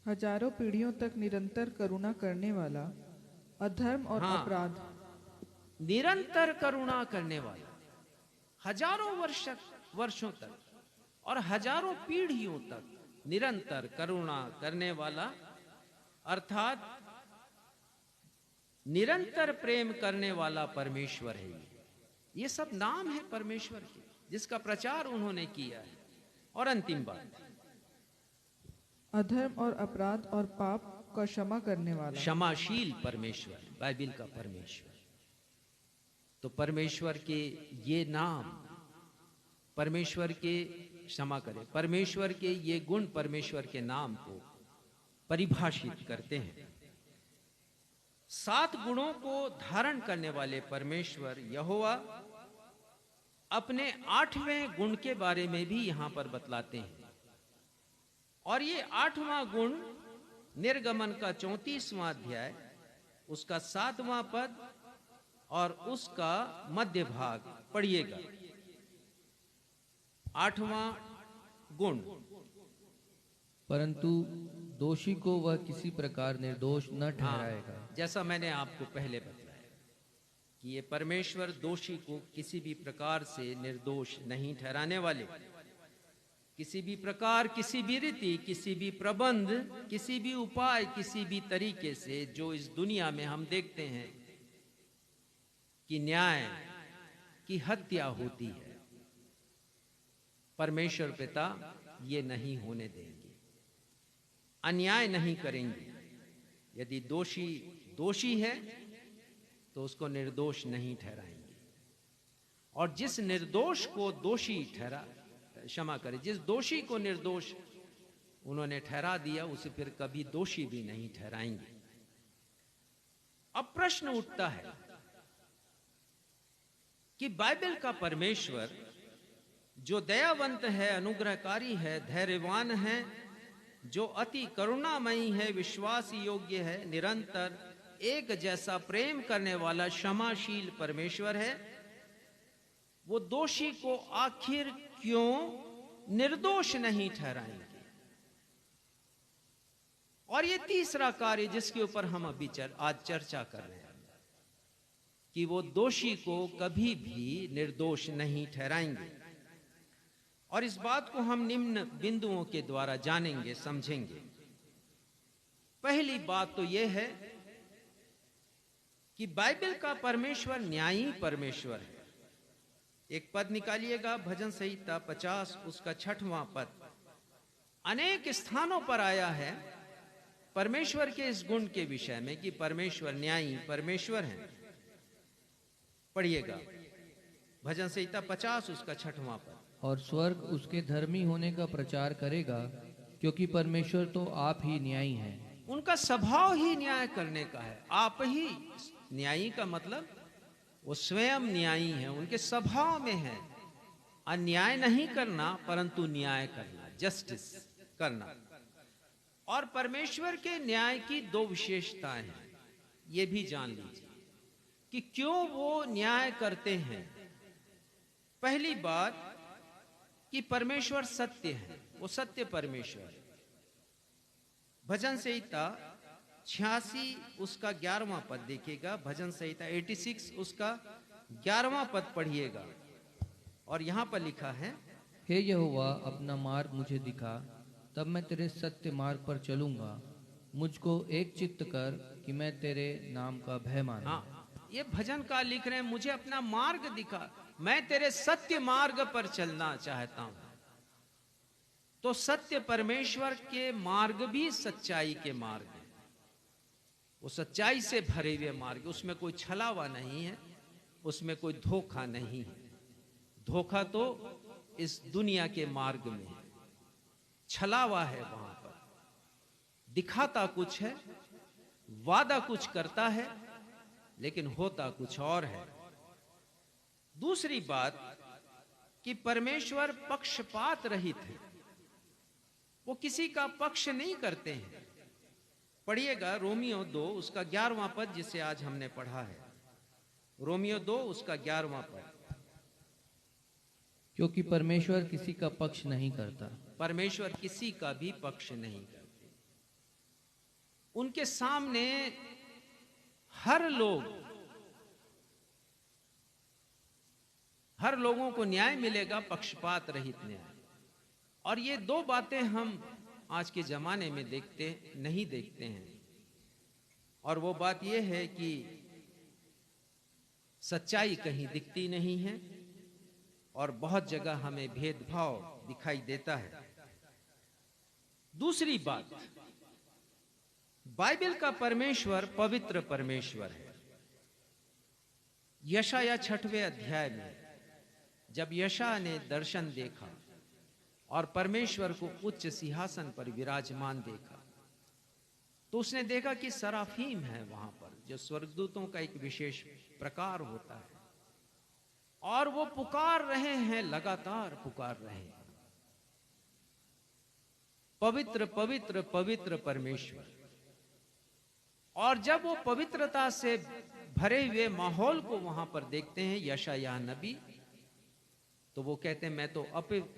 हजारों पीढ़ियों तक निरंतर करुणा करने वाला, अधर्म और अपराध, निरंतर करुणा करने वाला, हजारों वर्षों तक और हजारों पीढ़ियों तक निरंतर करुणा करने वाला, अर्थात निरंतर प्रेम करने वाला परमेश्वर है। ये सब नाम है परमेश्वर के, जिसका प्रचार उन्होंने किया है। और अंतिम बात, अधर्म और अपराध और पाप का क्षमा करने वाला, क्षमाशील परमेश्वर, बाइबिल का परमेश्वर। तो परमेश्वर के ये नाम, परमेश्वर के क्षमा करें, परमेश्वर के ये गुण परमेश्वर के नाम को परिभाषित करते हैं। 7 गुणों को धारण करने वाले परमेश्वर यहोवा अपने 8वें गुण के बारे में भी यहां पर बतलाते हैं, और ये 8वां गुण निर्गमन का 34वां अध्याय, उसका 7वां पद और उसका मध्य भाग पढ़िएगा। 8वां गुण, परंतु दोषी को वह किसी प्रकार निर्दोष न ठहराएगा। जैसा मैंने आपको पहले बताया कि ये परमेश्वर दोषी को किसी भी प्रकार से निर्दोष नहीं ठहराने वाले। किसी भी प्रकार, किसी भी रीति, किसी भी प्रबंध, किसी भी उपाय, किसी भी तरीके से जो इस दुनिया में हम देखते हैं कि न्याय की हत्या होती है, परमेश्वर पिता ये नहीं होने देंगे, अन्याय नहीं करेंगे। यदि दोषी है तो उसको निर्दोष नहीं ठहराएंगे, और जिस निर्दोष को दोषी जिस दोषी को निर्दोष उन्होंने ठहरा दिया, उसे फिर कभी दोषी भी नहीं ठहराएंगे। अब प्रश्न उठता है कि बाइबल का परमेश्वर जो दयावंत है, अनुग्रहकारी है, धैर्यवान है, जो अति करुणामयी है, विश्वास योग्य है, निरंतर एक जैसा प्रेम करने वाला क्षमाशील परमेश्वर है, वो दोषी को आखिर क्यों निर्दोष नहीं ठहराएंगे? और ये तीसरा कार्य जिसके ऊपर हम अभी आज चर्चा कर रहे हैं कि वो दोषी को कभी भी निर्दोष नहीं ठहराएंगे। और इस बात को हम निम्न बिंदुओं के द्वारा जानेंगे, समझेंगे। पहली बात तो यह है कि बाइबल का परमेश्वर न्यायी परमेश्वर है। एक पद निकालिएगा, भजन संहिता 50 उसका 6वां पद। अनेक स्थानों पर आया है परमेश्वर के इस गुण के विषय में कि परमेश्वर न्यायी परमेश्वर है। पढ़िएगा भजन संहिता 50 उसका 6वां पद। और स्वर्ग उसके धर्मी होने का प्रचार करेगा, क्योंकि परमेश्वर तो आप ही न्यायी हैं। उनका स्वभाव ही न्याय करने का है। आप ही न्यायी का मतलब वो स्वयं न्यायी है, उनके स्वभाव में है अन्याय नहीं करना परंतु न्याय करना, जस्टिस करना। और परमेश्वर के न्याय की दो विशेषताएं हैं, ये भी जान लीजिए कि क्यों वो न्याय करते हैं। पहली बात कि परमेश्वर सत्य है, वो सत्य परमेश्वर है। भजन संहिता 86 उसका 11वां पद देखिएगा, भजन संहिता 86 उसका 11वां पद पढ़िएगा। और यहां पर लिखा है, हे यहोवा अपना मार्ग मुझे दिखा, तब मैं तेरे सत्य मार्ग पर चलूंगा। मुझको एक चित्त कर कि मैं तेरे नाम का भय मानूं। हाँ, ये भजनकार लिख रहे हैं, मुझे अपना मार्ग दिखा, मैं तेरे सत्य मार्ग पर चलना चाहता हूं। तो सत्य परमेश्वर के मार्ग भी सच्चाई के मार्ग है, वो सच्चाई से भरे हुए मार्ग, उसमें कोई छलावा नहीं है, उसमें कोई धोखा नहीं है। धोखा तो इस दुनिया के मार्ग में है, छलावा है वहां पर, दिखाता कुछ है, वादा कुछ करता है लेकिन होता कुछ और है। दूसरी बात कि परमेश्वर पक्षपात रहित है, वो किसी का पक्ष नहीं करते हैं। पढ़िएगा रोमियो 2 उसका 11वां पद, जिसे आज हमने पढ़ा है, रोमियो 2 उसका 11वां पद। क्योंकि परमेश्वर किसी का पक्ष नहीं करता। परमेश्वर किसी का भी पक्ष नहीं करते, उनके सामने हर लोगों को न्याय मिलेगा, पक्षपात रहित न्याय। और ये दो बातें हम आज के जमाने में नहीं देखते हैं। और वो बात ये है कि सच्चाई कहीं दिखती नहीं है और बहुत जगह हमें भेदभाव दिखाई देता है। दूसरी बात, बाइबल का परमेश्वर पवित्र परमेश्वर है। यशाया 6वें अध्याय में जब यशाया ने दर्शन देखा और परमेश्वर को उच्च सिंहासन पर विराजमान देखा, तो उसने देखा कि सराफीम है वहां पर, जो स्वर्गदूतों का एक विशेष प्रकार होता है, और वो पुकार रहे हैं, लगातार पुकार रहे हैं, पवित्र पवित्र पवित्र परमेश्वर। और जब वो पवित्रता से भरे हुए माहौल को वहां पर देखते हैं यशायाह नबी, तो वो कहते हैं मैं तो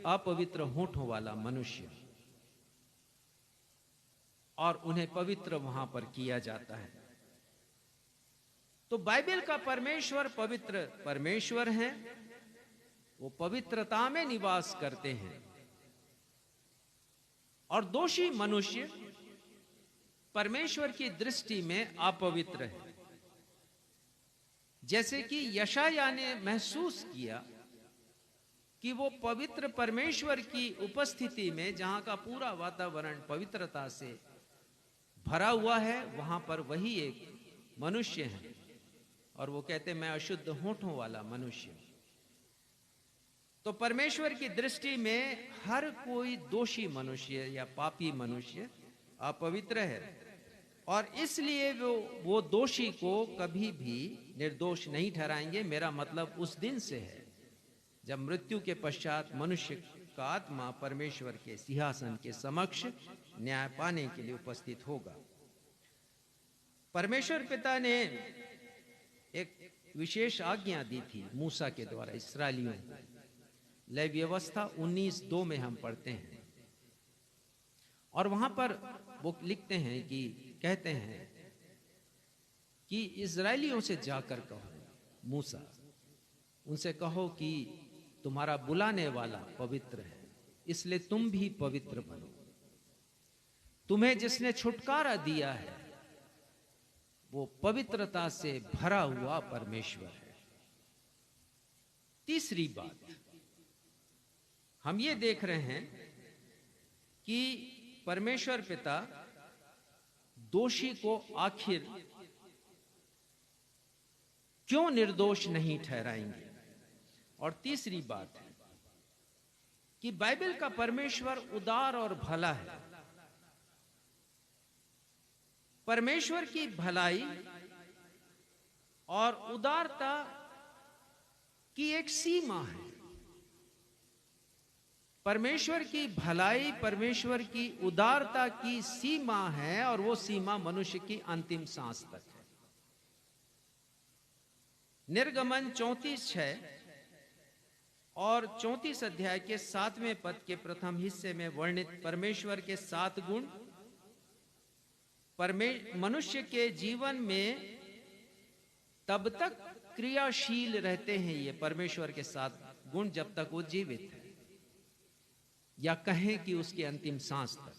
अपवित्र होठों वाला मनुष्य, और उन्हें पवित्र वहां पर किया जाता है। तो बाइबल का परमेश्वर पवित्र परमेश्वर है, वो पवित्रता में निवास करते हैं। और दोषी मनुष्य परमेश्वर की दृष्टि में अपवित्र है। जैसे कि यशायाह ने महसूस किया कि वो पवित्र परमेश्वर की उपस्थिति में, जहां का पूरा वातावरण पवित्रता से भरा हुआ है, वहां पर वही एक मनुष्य है, और वो कहते मैं अशुद्ध होठों वाला मनुष्य। तो परमेश्वर की दृष्टि में हर कोई दोषी मनुष्य या पापी मनुष्य अपवित्र है, और इसलिए वो दोषी को कभी भी निर्दोष नहीं ठहराएंगे। मेरा मतलब उस दिन से है जब मृत्यु के पश्चात मनुष्य का आत्मा परमेश्वर के सिंहासन के समक्ष न्याय पाने के लिए उपस्थित होगा। परमेश्वर पिता ने एक विशेष आज्ञा दी थी मूसा के द्वारा इस्राएलियों को। लय व्यवस्था 19:2 में हम पढ़ते हैं, और वहां पर वो लिखते हैं कि कहते हैं कि इस्राएलियों से जाकर कहो, मूसा उनसे कहो कि तुम्हारा बुलाने वाला पवित्र है, इसलिए तुम भी पवित्र बनो। तुम्हें जिसने छुटकारा दिया है वो पवित्रता से भरा हुआ परमेश्वर है। तीसरी बात, हम ये देख रहे हैं कि परमेश्वर पिता दोषी को आखिर क्यों निर्दोष नहीं ठहराएंगे। और तीसरी बात है कि बाइबल का परमेश्वर उदार और भला है। परमेश्वर की भलाई और उदारता की एक सीमा है। परमेश्वर की भलाई, परमेश्वर की उदारता की सीमा है, और वो सीमा मनुष्य की अंतिम सांस तक है। निर्गमन 34:6 और 34 अध्याय के 7वें पद के प्रथम हिस्से में वर्णित परमेश्वर के 7 गुण मनुष्य के जीवन में तब तक क्रियाशील रहते हैं। ये परमेश्वर के 7 गुण जब तक वो जीवित है, या कहें कि उसकी अंतिम सांस तक।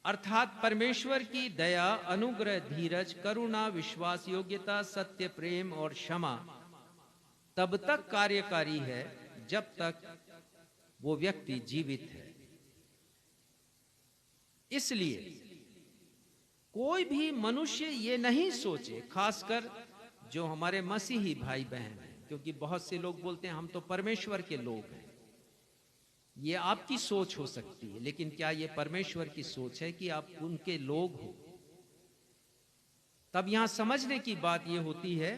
अर्थात परमेश्वर की दया, अनुग्रह, धीरज, करुणा, विश्वास योग्यता, सत्य, प्रेम और क्षमा तब तक कार्यकारी है जब तक वो व्यक्ति जीवित है। इसलिए कोई भी मनुष्य ये नहीं सोचे, खासकर जो हमारे मसीही भाई बहन हैं, क्योंकि बहुत से लोग बोलते हैं हम तो परमेश्वर के लोग हैं। ये आपकी सोच हो सकती है, लेकिन क्या ये परमेश्वर की सोच है कि आप उनके लोग हो? तब यहां समझने की बात यह होती है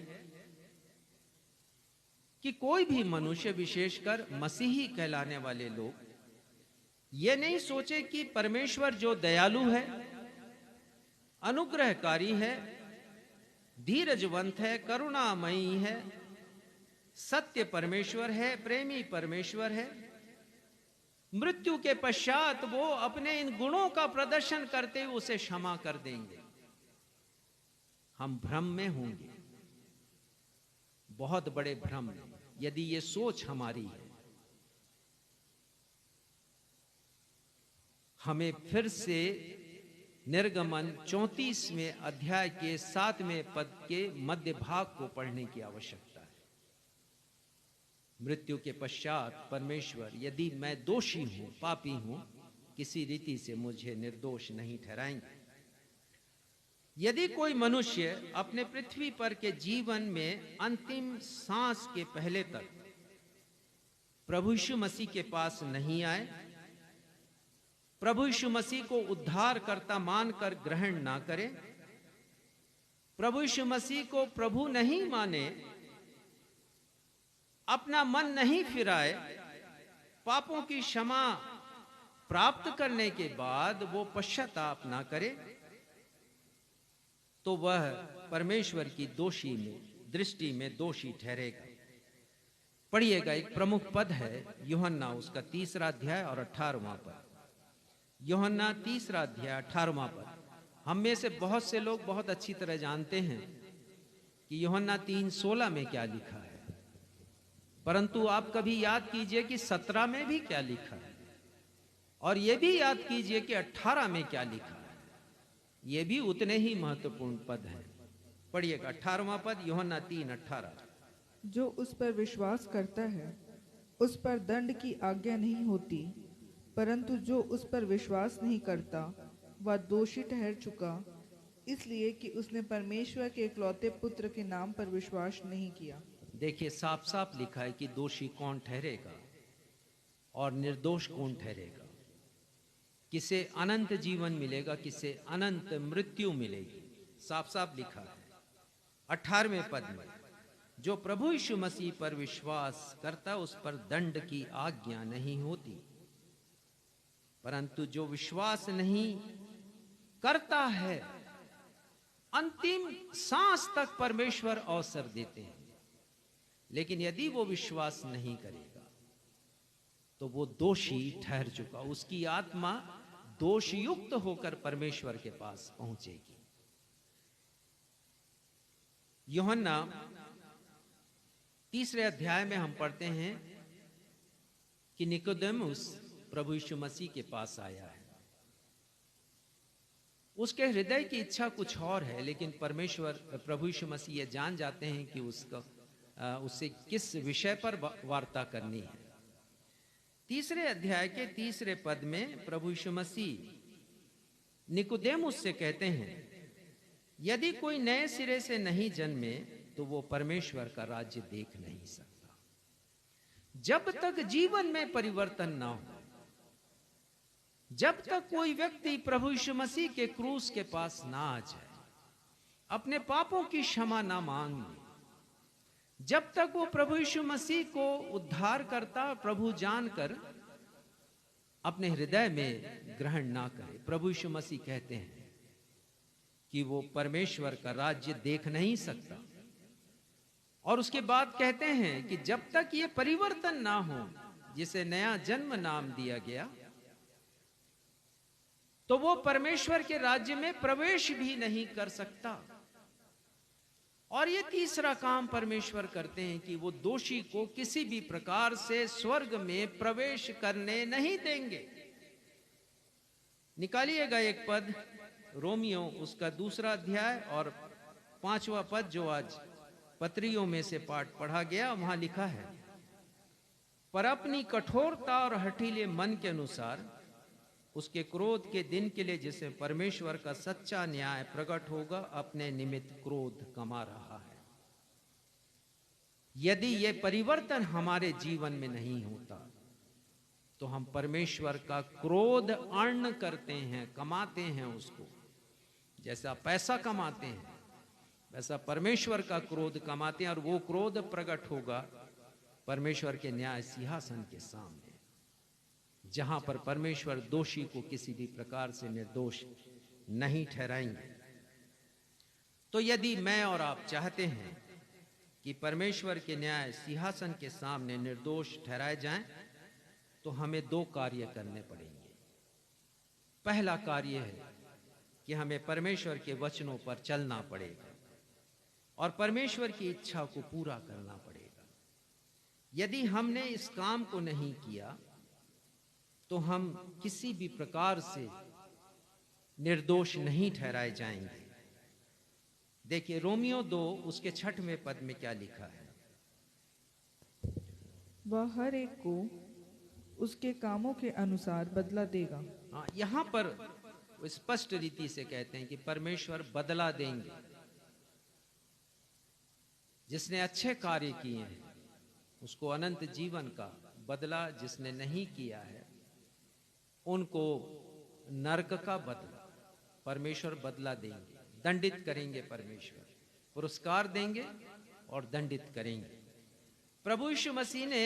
कि कोई भी मनुष्य, विशेषकर मसीही कहलाने वाले लोग, ये नहीं सोचे कि परमेश्वर जो दयालु है, अनुग्रहकारी है, धीरजवंत है, करुणामयी है, सत्य परमेश्वर है, प्रेमी परमेश्वर है, मृत्यु के पश्चात वो अपने इन गुणों का प्रदर्शन करते हुए उसे क्षमा कर देंगे। हम भ्रम में होंगे, बहुत बड़े भ्रम में, यदि ये सोच हमारी है। हमें फिर से निर्गमन 34वें अध्याय के 7वें पद के मध्य भाग को पढ़ने की आवश्यकता है। मृत्यु के पश्चात परमेश्वर, यदि मैं दोषी हूं, पापी हूं, किसी रीति से मुझे निर्दोष नहीं ठहराएंगे। यदि कोई मनुष्य अपने पृथ्वी पर के जीवन में अंतिम सांस के पहले तक प्रभु यीशु मसीह के पास नहीं आए, प्रभु यीशु मसीह को उद्धारकर्ता मानकर ग्रहण ना करे, प्रभु यीशु मसीह को प्रभु नहीं माने, अपना मन नहीं फिराए, पापों की क्षमा प्राप्त करने के बाद वो पश्चाताप ना करे, तो वह परमेश्वर की दृष्टि में दोषी ठहरेगा। पढ़िएगा, एक प्रमुख पद है यूहन्ना उसका 3 अध्याय और 18वां पद। यूहन्ना 3 अध्याय 18वां पद। हम में से बहुत से लोग बहुत अच्छी तरह जानते हैं कि यूहन्ना 3:16 में क्या लिखा है, परंतु आप कभी याद कीजिए कि 17 में भी क्या लिखा है, और यह भी याद कीजिए कि 18 में क्या लिखा है। यह भी उतने ही महत्वपूर्ण पद है। पढ़िएगा 18वां पद, यूहन्ना 3:18। जो उस पर विश्वास करता है उस पर दंड की आज्ञा नहीं होती, परंतु जो उस पर विश्वास नहीं करता वह दोषी ठहर चुका, इसलिए कि उसने परमेश्वर के इकलौते पुत्र के नाम पर विश्वास नहीं किया। देखिए, साफ साफ लिखा है कि दोषी कौन ठहरेगा और निर्दोष कौन ठहरेगा। किसे अनंत जीवन मिलेगा, किसे अनंत मृत्यु मिलेगी, साफ साफ लिखा है 18वें पद में। जो प्रभु यीशु मसीह पर विश्वास करता उस पर दंड की आज्ञा नहीं होती, परंतु जो विश्वास नहीं करता है, अंतिम सांस तक परमेश्वर अवसर देते हैं, लेकिन यदि वो विश्वास नहीं करेगा तो वो दोषी ठहर चुका, उसकी आत्मा दोषयुक्त होकर परमेश्वर के पास पहुंचेगी। यूहन्ना 3 अध्याय में हम पढ़ते हैं कि निकोदेमुस प्रभु यीशु मसीह के पास आया है। उसके हृदय की इच्छा कुछ और है, लेकिन परमेश्वर प्रभु यीशु मसीह ये जान जाते हैं कि उससे किस विषय पर वार्ता करनी है। 3 अध्याय के 3 पद में प्रभु यीशु मसीह निकोदेमुस से कहते हैं, यदि कोई नए सिरे से नहीं जन्मे तो वो परमेश्वर का राज्य देख नहीं सकता। जब तक जीवन में परिवर्तन ना हो, जब तक कोई व्यक्ति प्रभु यीशु मसीह के क्रूस के पास ना आ जाए, अपने पापों की क्षमा ना मांग ले, जब तक वो प्रभु यीशु मसीह को उद्धार करता प्रभु जानकर अपने हृदय में ग्रहण ना करे, प्रभु यीशु मसीह कहते हैं कि वो परमेश्वर का राज्य देख नहीं सकता। और उसके बाद कहते हैं कि जब तक ये परिवर्तन ना हो, जिसे नया जन्म नाम दिया गया, तो वो परमेश्वर के राज्य में प्रवेश भी नहीं कर सकता। और ये तीसरा काम परमेश्वर करते हैं कि वो दोषी को किसी भी प्रकार से स्वर्ग में प्रवेश करने नहीं देंगे। निकालिएगा एक पद, रोमियो उसका 2 अध्याय और 5वां पद, जो आज पत्रियों में से पाठ पढ़ा गया। वहां लिखा है, पर अपनी कठोरता और हठीले मन के अनुसार उसके क्रोध के दिन के लिए, जिसे परमेश्वर का सच्चा न्याय प्रकट होगा, अपने निमित्त क्रोध कमा रहा है। यदि यह परिवर्तन हमारे जीवन में नहीं होता तो हम परमेश्वर का क्रोध अर्ण करते हैं, कमाते हैं उसको। जैसा पैसा कमाते हैं वैसा परमेश्वर का क्रोध कमाते हैं, और वो क्रोध प्रकट होगा परमेश्वर के न्याय सिंहासन के सामने, जहां पर परमेश्वर दोषी को किसी भी प्रकार से निर्दोष नहीं ठहराएंगे। तो यदि मैं और आप चाहते हैं कि परमेश्वर के न्याय सिंहासन के सामने निर्दोष ठहराए जाएं, तो हमें 2 कार्य करने पड़ेंगे। पहला कार्य है कि हमें परमेश्वर के वचनों पर चलना पड़ेगा और परमेश्वर की इच्छा को पूरा करना पड़ेगा। यदि हमने इस काम को नहीं किया तो हम किसी भी प्रकार से निर्दोष नहीं ठहराए जाएंगे। देखिए रोमियो 2 उसके 6वें पद में क्या लिखा है, वह हर एक को उसके कामों के अनुसार बदला देगा। हाँ, यहां पर स्पष्ट रीति से कहते हैं कि परमेश्वर बदला देंगे। जिसने अच्छे कार्य किए हैं उसको अनंत जीवन का बदला, जिसने नहीं किया है उनको नरक का बदला परमेश्वर बदला देंगे। दंडित करेंगे परमेश्वर, पुरस्कार देंगे और दंडित करेंगे। प्रभु यीशु मसीह ने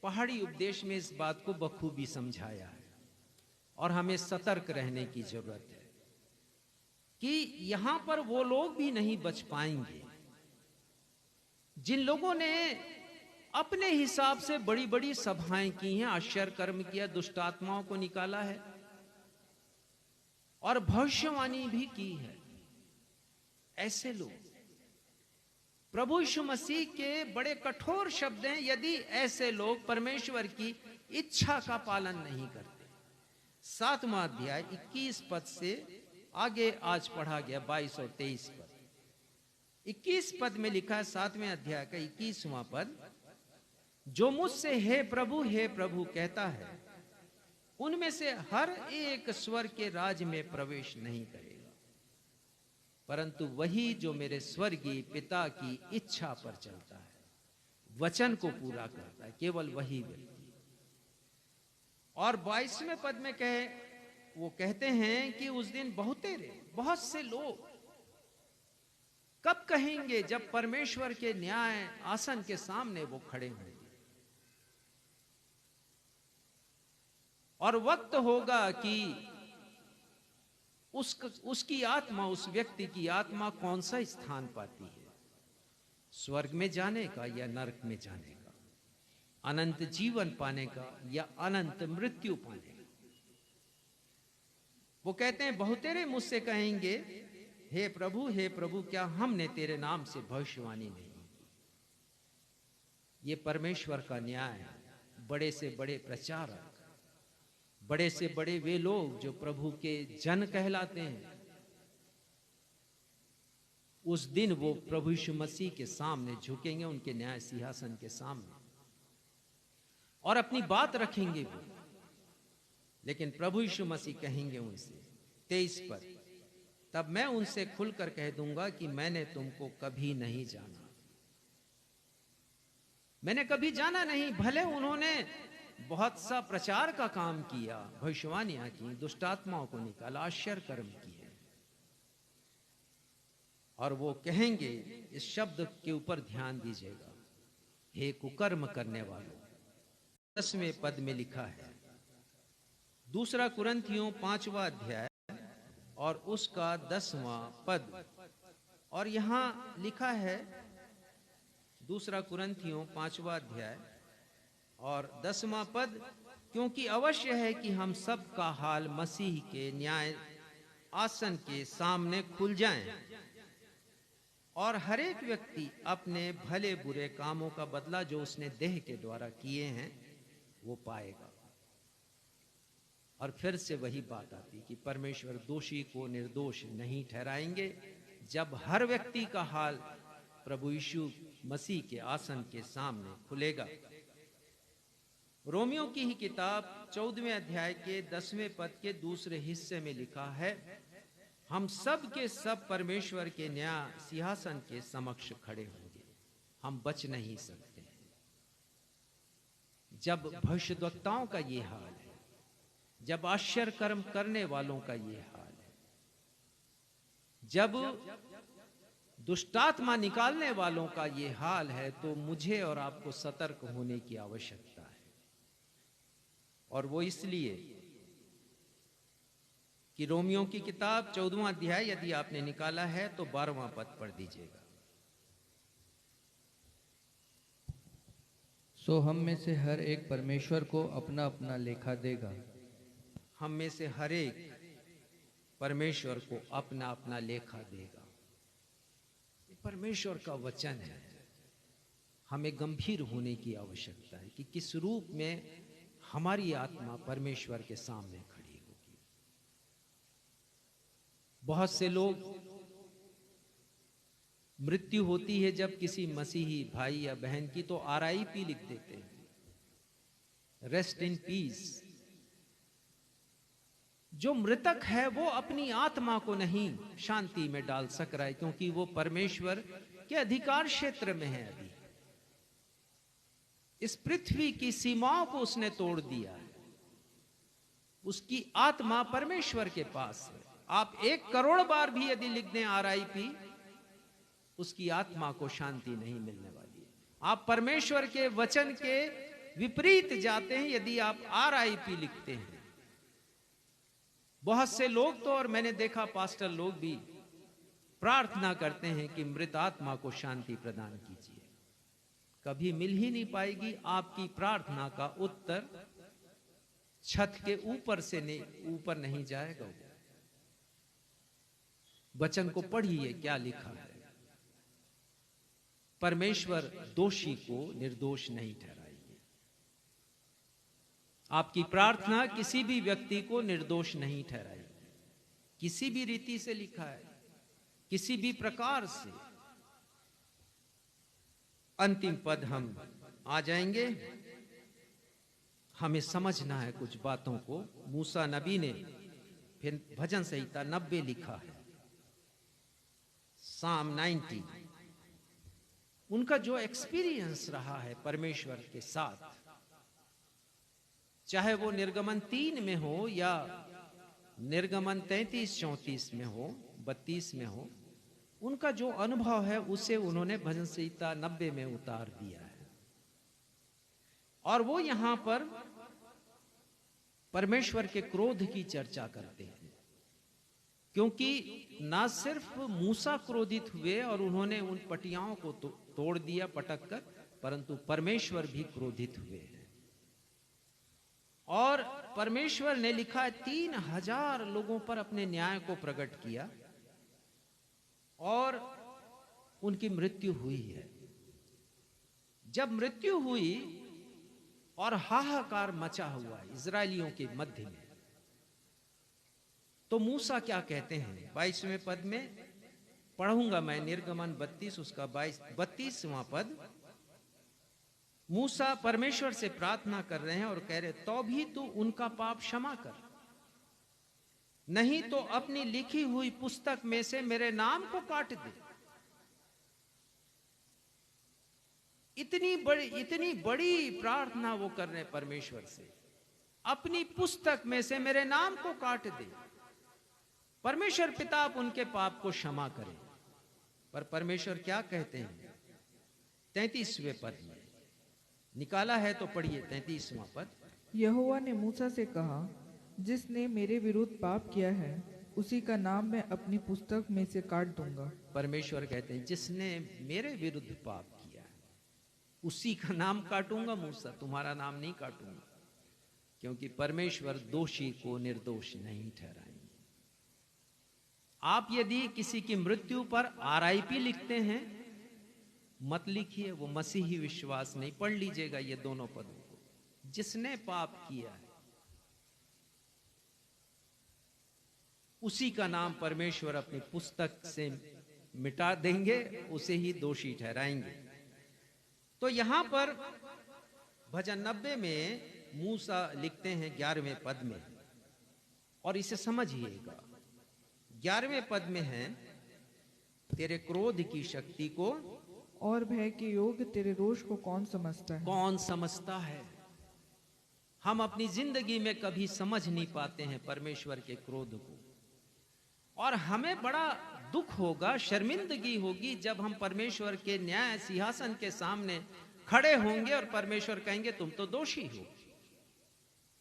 पहाड़ी उपदेश में इस बात को बखूबी समझाया है और हमें सतर्क रहने की जरूरत है कि यहां पर वो लोग भी नहीं बच पाएंगे जिन लोगों ने अपने हिसाब से बड़ी बड़ी सभाएं की हैं, आश्चर्य कर्म किया, दुष्ट आत्माओं को निकाला है और भविष्यवाणी भी की है। ऐसे लोग, प्रभु यीशु मसीह के बड़े कठोर शब्द हैं, यदि ऐसे लोग परमेश्वर की इच्छा का पालन नहीं करते। 7वां अध्याय 21 पद से आगे आज पढ़ा गया 22 और 23 पद। 21 पद में लिखा है, 7वें अध्याय का 21वां पद, जो मुझसे हे प्रभु कहता है, उनमें से हर एक स्वर्ग के राज में प्रवेश नहीं करेगा, परंतु वही जो मेरे स्वर्गीय पिता की इच्छा पर चलता है, वचन को पूरा करता है, केवल वही व्यक्ति। और 22वें पद में वो कहते हैं कि उस दिन बहुत से लोग कब कहेंगे, जब परमेश्वर के न्याय आसन के सामने वो खड़े होंगे और वक्त होगा कि उसकी आत्मा, उस व्यक्ति की आत्मा कौन सा स्थान पाती है, स्वर्ग में जाने का या नरक में जाने का, अनंत जीवन पाने का या अनंत मृत्यु पाने का। वो कहते हैं बहुतेरे मुझसे कहेंगे, हे प्रभु क्या हमने तेरे नाम से भविष्यवाणी नहीं की। ये परमेश्वर का न्याय है। बड़े से बड़े प्रचारक, बड़े से बड़े वे लोग जो प्रभु के जन कहलाते हैं, उस दिन वो प्रभु यीशु मसीह के सामने झुकेंगे, उनके न्याय सिंहासन के सामने, और अपनी बात रखेंगे वो। लेकिन प्रभु यीशु मसीह कहेंगे उनसे, 23 पद, तब मैं उनसे खुलकर कह दूंगा कि मैंने तुमको कभी नहीं जाना, मैंने कभी जाना नहीं। भले उन्होंने बहुत सा प्रचार का काम किया, भविष्यवाणियां की, दुष्टात्माओं को निकाला, आश्चर्य कर्म किए। और वो कहेंगे, इस शब्द के ऊपर ध्यान दीजिएगा, हे कुकर्म करने वालों। 10वें पद में लिखा है, दूसरा कुरिन्थियों 5वां अध्याय और उसका 10वां पद। और यहां लिखा है, दूसरा कुरिन्थियों 5वां अध्याय और 10वां पद, क्योंकि अवश्य है कि हम सब का हाल मसीह के न्याय आसन के सामने खुल जाएं और हर एक व्यक्ति अपने भले बुरे कामों का बदला जो उसने देह के द्वारा किए हैं वो पाएगा। और फिर से वही बात आती कि परमेश्वर दोषी को निर्दोष नहीं ठहराएंगे जब हर व्यक्ति का हाल प्रभु यीशु मसीह के आसन के सामने खुलेगा। रोमियो की ही किताब 14वें अध्याय के 10वें पद के दूसरे हिस्से में लिखा है, हम सब के सब परमेश्वर के न्याय सिंहासन के समक्ष खड़े होंगे, हम बच नहीं सकते। जब भविष्यद्वक्ताओं का ये हाल है, जब आश्चर्य कर्म करने वालों का ये हाल है, जब दुष्टात्मा निकालने वालों का ये हाल है, तो मुझे और आपको सतर्क होने की आवश्यकता है। और वो इसलिए कि रोमियो की किताब 14वां अध्याय यदि आपने निकाला है तो 12वां पद पढ़ दीजिएगा। सो हम में से हर एक परमेश्वर को अपना अपना लेखा देगा। हम में से हर एक परमेश्वर को अपना अपना लेखा देगा। परमेश्वर का वचन है, हमें गंभीर होने की आवश्यकता है कि किस रूप में हमारी आत्मा परमेश्वर के सामने खड़ी होगी। बहुत से लोग, मृत्यु होती है जब किसी मसीही भाई या बहन की, तो RIP लिख देते हैं, रेस्ट इन पीस। जो मृतक है वो अपनी आत्मा को नहीं शांति में डाल सक रहा है, क्योंकि वो परमेश्वर के अधिकार क्षेत्र में है। अभी इस पृथ्वी की सीमाओं को उसने तोड़ दिया है, उसकी आत्मा परमेश्वर के पास है। आप 1 करोड़ बार भी यदि लिख दें RIP, उसकी आत्मा को शांति नहीं मिलने वाली है। आप परमेश्वर के वचन के विपरीत जाते हैं यदि आप RIP लिखते हैं। बहुत से लोग तो, और मैंने देखा पास्टर लोग भी प्रार्थना करते हैं कि मृत आत्मा को शांति प्रदान कीजिए। कभी मिल ही नहीं पाएगी। आपकी प्रार्थना का उत्तर छत के ऊपर से ऊपर नहीं जाएगा। वचन को पढ़िए, क्या लिखा है। परमेश्वर दोषी को निर्दोष नहीं ठहराएगी। आपकी प्रार्थना किसी भी व्यक्ति को निर्दोष नहीं ठहराएगी, किसी भी रीति से लिखा है, किसी भी प्रकार से। अंतिम पद हम आ जाएंगे। हमें समझना है कुछ बातों को। मूसा नबी ने फिर भजन संहिता 90 लिखा है, साम 90। उनका जो एक्सपीरियंस रहा है परमेश्वर के साथ, चाहे वो निर्गमन 3 में हो या निर्गमन 33-34 में हो, 32 में हो, उनका जो अनुभव है उसे उन्होंने भजन संहिता 90 में उतार दिया है। और वो यहां पर परमेश्वर के क्रोध की चर्चा करते हैं, क्योंकि ना सिर्फ मूसा क्रोधित हुए और उन्होंने उन पटियाओं को तोड़ दिया पटक कर, परंतु परमेश्वर भी क्रोधित हुए हैं। और परमेश्वर ने लिखा है 3000 लोगों पर अपने न्याय को प्रकट किया और उनकी मृत्यु हुई है। जब मृत्यु हुई और हाहाकार मचा हुआ इजरायलियों के मध्य में, तो मूसा क्या कहते हैं 22वें पद में पढ़ूंगा मैं, निर्गमन 32 उसका 32वां पद। मूसा परमेश्वर से प्रार्थना कर रहे हैं और कह रहे, तो भी तू उनका पाप क्षमा कर, नहीं तो अपनी लिखी हुई पुस्तक में से मेरे नाम को काट दे। इतनी बड़ी प्रार्थना वो कर रहे परमेश्वर से, अपनी पुस्तक में से मेरे नाम को काट दे। परमेश्वर पिता आप उनके पाप को क्षमा करें। पर परमेश्वर क्या कहते हैं 33वें पद में, निकाला है तो पढ़िए 33वां पद। यहोवा ने मूसा से कहा, जिसने मेरे विरुद्ध पाप किया है उसी का नाम मैं अपनी पुस्तक में से काट दूंगा। परमेश्वर कहते हैं जिसने मेरे विरुद्ध पाप किया है उसी का नाम काटूंगा मूसा, तुम्हारा नाम नहीं काटूंगा, क्योंकि परमेश्वर दोषी को निर्दोष नहीं ठहराएंगे। आप यदि किसी की मृत्यु पर RIP लिखते हैं मत लिखिए, वो मसीही विश्वास नहीं। पढ़ लीजिएगा ये दोनों पदों को, जिसने पाप किया है उसी का नाम परमेश्वर अपनी पुस्तक से मिटा देंगे, उसे ही दोषी ठहराएंगे। तो यहां पर भजन 90 में मूसा लिखते हैं 11वें पद में, और इसे समझिएगा। 11वें पद में है, तेरे क्रोध की शक्ति को और भय के योग्य तेरे रोष को कौन समझता है। कौन समझता है। हम अपनी जिंदगी में कभी समझ नहीं पाते हैं परमेश्वर के क्रोध को, और हमें बड़ा दुख होगा, शर्मिंदगी होगी जब हम परमेश्वर के न्याय सिंहासन के सामने खड़े होंगे और परमेश्वर कहेंगे तुम तो दोषी हो,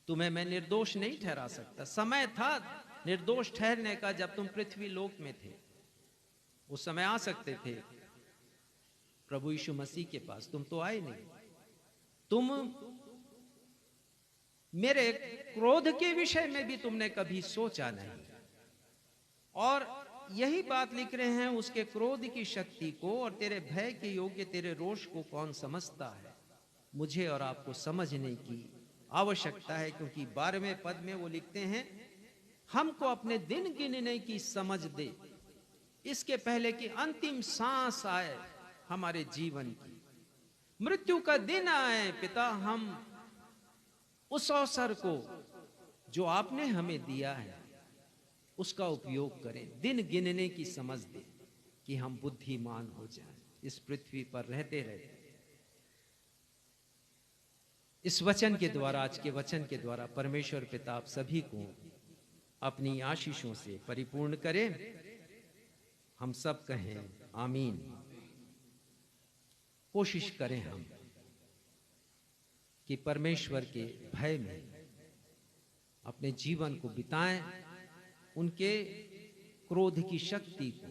तुम्हें मैं निर्दोष नहीं ठहरा सकता। समय था निर्दोष ठहरने का जब तुम पृथ्वी लोक में थे, उस समय आ सकते थे प्रभु यीशु मसीह के पास, तुम तो आए नहीं। तुम मेरे क्रोध के विषय में भी तुमने कभी सोचा नहीं। और यही बात लिख रहे हैं, उसके क्रोध की शक्ति को और तेरे भय के योग्य तेरे रोष को कौन समझता है। मुझे और आपको समझने की आवश्यकता है, क्योंकि 12वें पद में वो लिखते हैं, हमको अपने दिन गिनने की समझ दे, इसके पहले कि अंतिम सांस आए हमारे जीवन की, मृत्यु का दिन आए पिता, हम उस अवसर को जो आपने हमें दिया है उसका उपयोग करें। दिन गिनने की समझ दे कि हम बुद्धिमान हो जाएं इस पृथ्वी पर रहते रहते। इस वचन के द्वारा, आज के वचन के द्वारा परमेश्वर पिता आप सभी को अपनी आशीषों से परिपूर्ण करें। हम सब कहें आमीन। कोशिश करें हम कि परमेश्वर के भय में अपने जीवन को बिताएं, उनके क्रोध की शक्ति को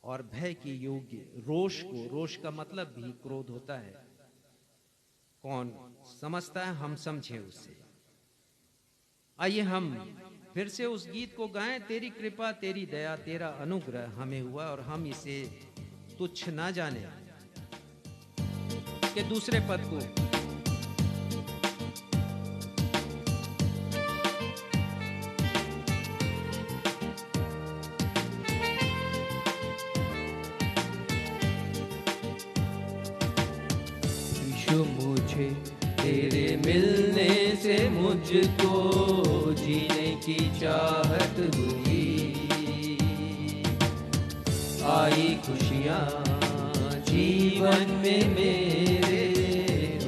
और भय की योग्य रोष को, रोष का मतलब भी क्रोध होता है, कौन समझता है, हम समझें उससे। आइए हम फिर से उस गीत को गाएं, तेरी कृपा तेरी दया तेरा अनुग्रह हमें हुआ और हम इसे तुच्छ ना जाने। के दूसरे पद को मुझे तेरे मिलने से मुझको जीने की चाहत हुई, आई खुशियाँ जीवन में मेरे,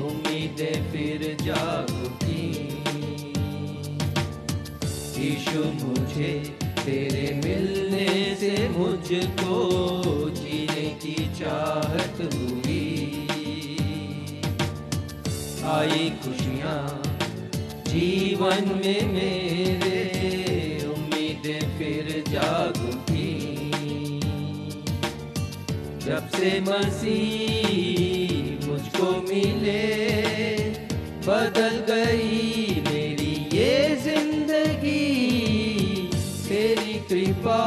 उम्मीदें फिर जाग उठी। यीशु मुझे तेरे मिलने से मुझको जीने की चाहत हुई, आई खुशियाँ जीवन में मेरे, उम्मीदें फिर जाग उठी। जब से मसीह मुझको मिले, बदल गई मेरी ये जिंदगी। तेरी कृपा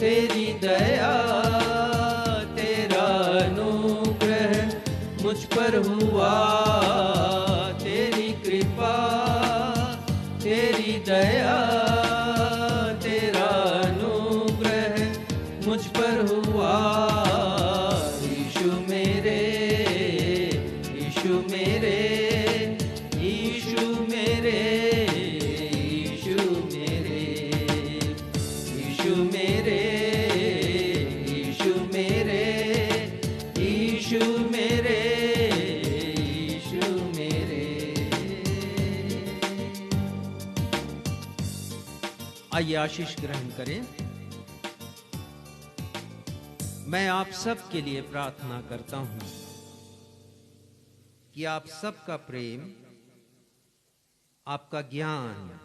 तेरी दया तेरा अनुग्रह मुझ पर हुआ। तेरी कृपा तेरी दया तेरा अनुग्रह मुझ पर हुआ। यीशु मेरे, यीशु मेरे, यीशु मेरे, यीशु मेरे, यीशु मेरे, यीशु मेरे, यीशु की आशीष ग्रहण करें। मैं आप सब के लिए प्रार्थना करता हूं कि आप सबका प्रेम, आपका ज्ञान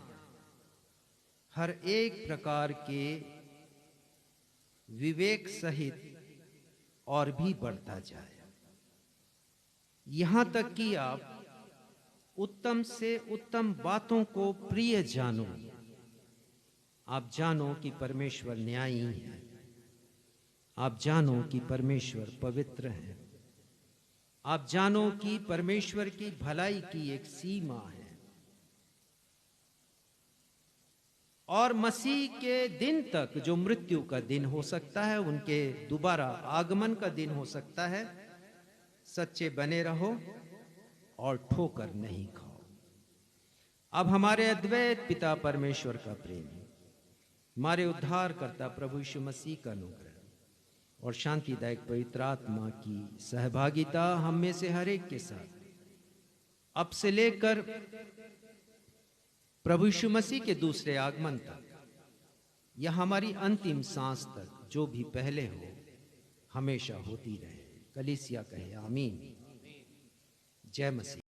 हर एक प्रकार के विवेक सहित और भी बढ़ता जाए, यहां तक कि आप उत्तम से उत्तम बातों को प्रिय जानो। आप जानो कि परमेश्वर न्यायी है, आप जानो कि परमेश्वर पवित्र है, आप जानो कि परमेश्वर की भलाई की एक सीमा है। और मसीह के दिन तक जो मृत्यु का दिन हो सकता है, उनके दोबारा आगमन का दिन हो सकता है, सच्चे बने रहो और ठोकर नहीं खाओ। अब हमारे अद्वैत पिता परमेश्वर का प्रेम, हमारे उद्धारकर्ता प्रभु यीशु मसीह का अनुग्रह और शांतिदायक पवित्र आत्मा की सहभागिता हम में से हर एक के साथ अब से लेकर प्रभु यीशु मसीह के दूसरे आगमन तक या हमारी अंतिम सांस तक जो भी पहले हो, हमेशा होती रहे। कलीसिया कहे आमीन। जय मसीह।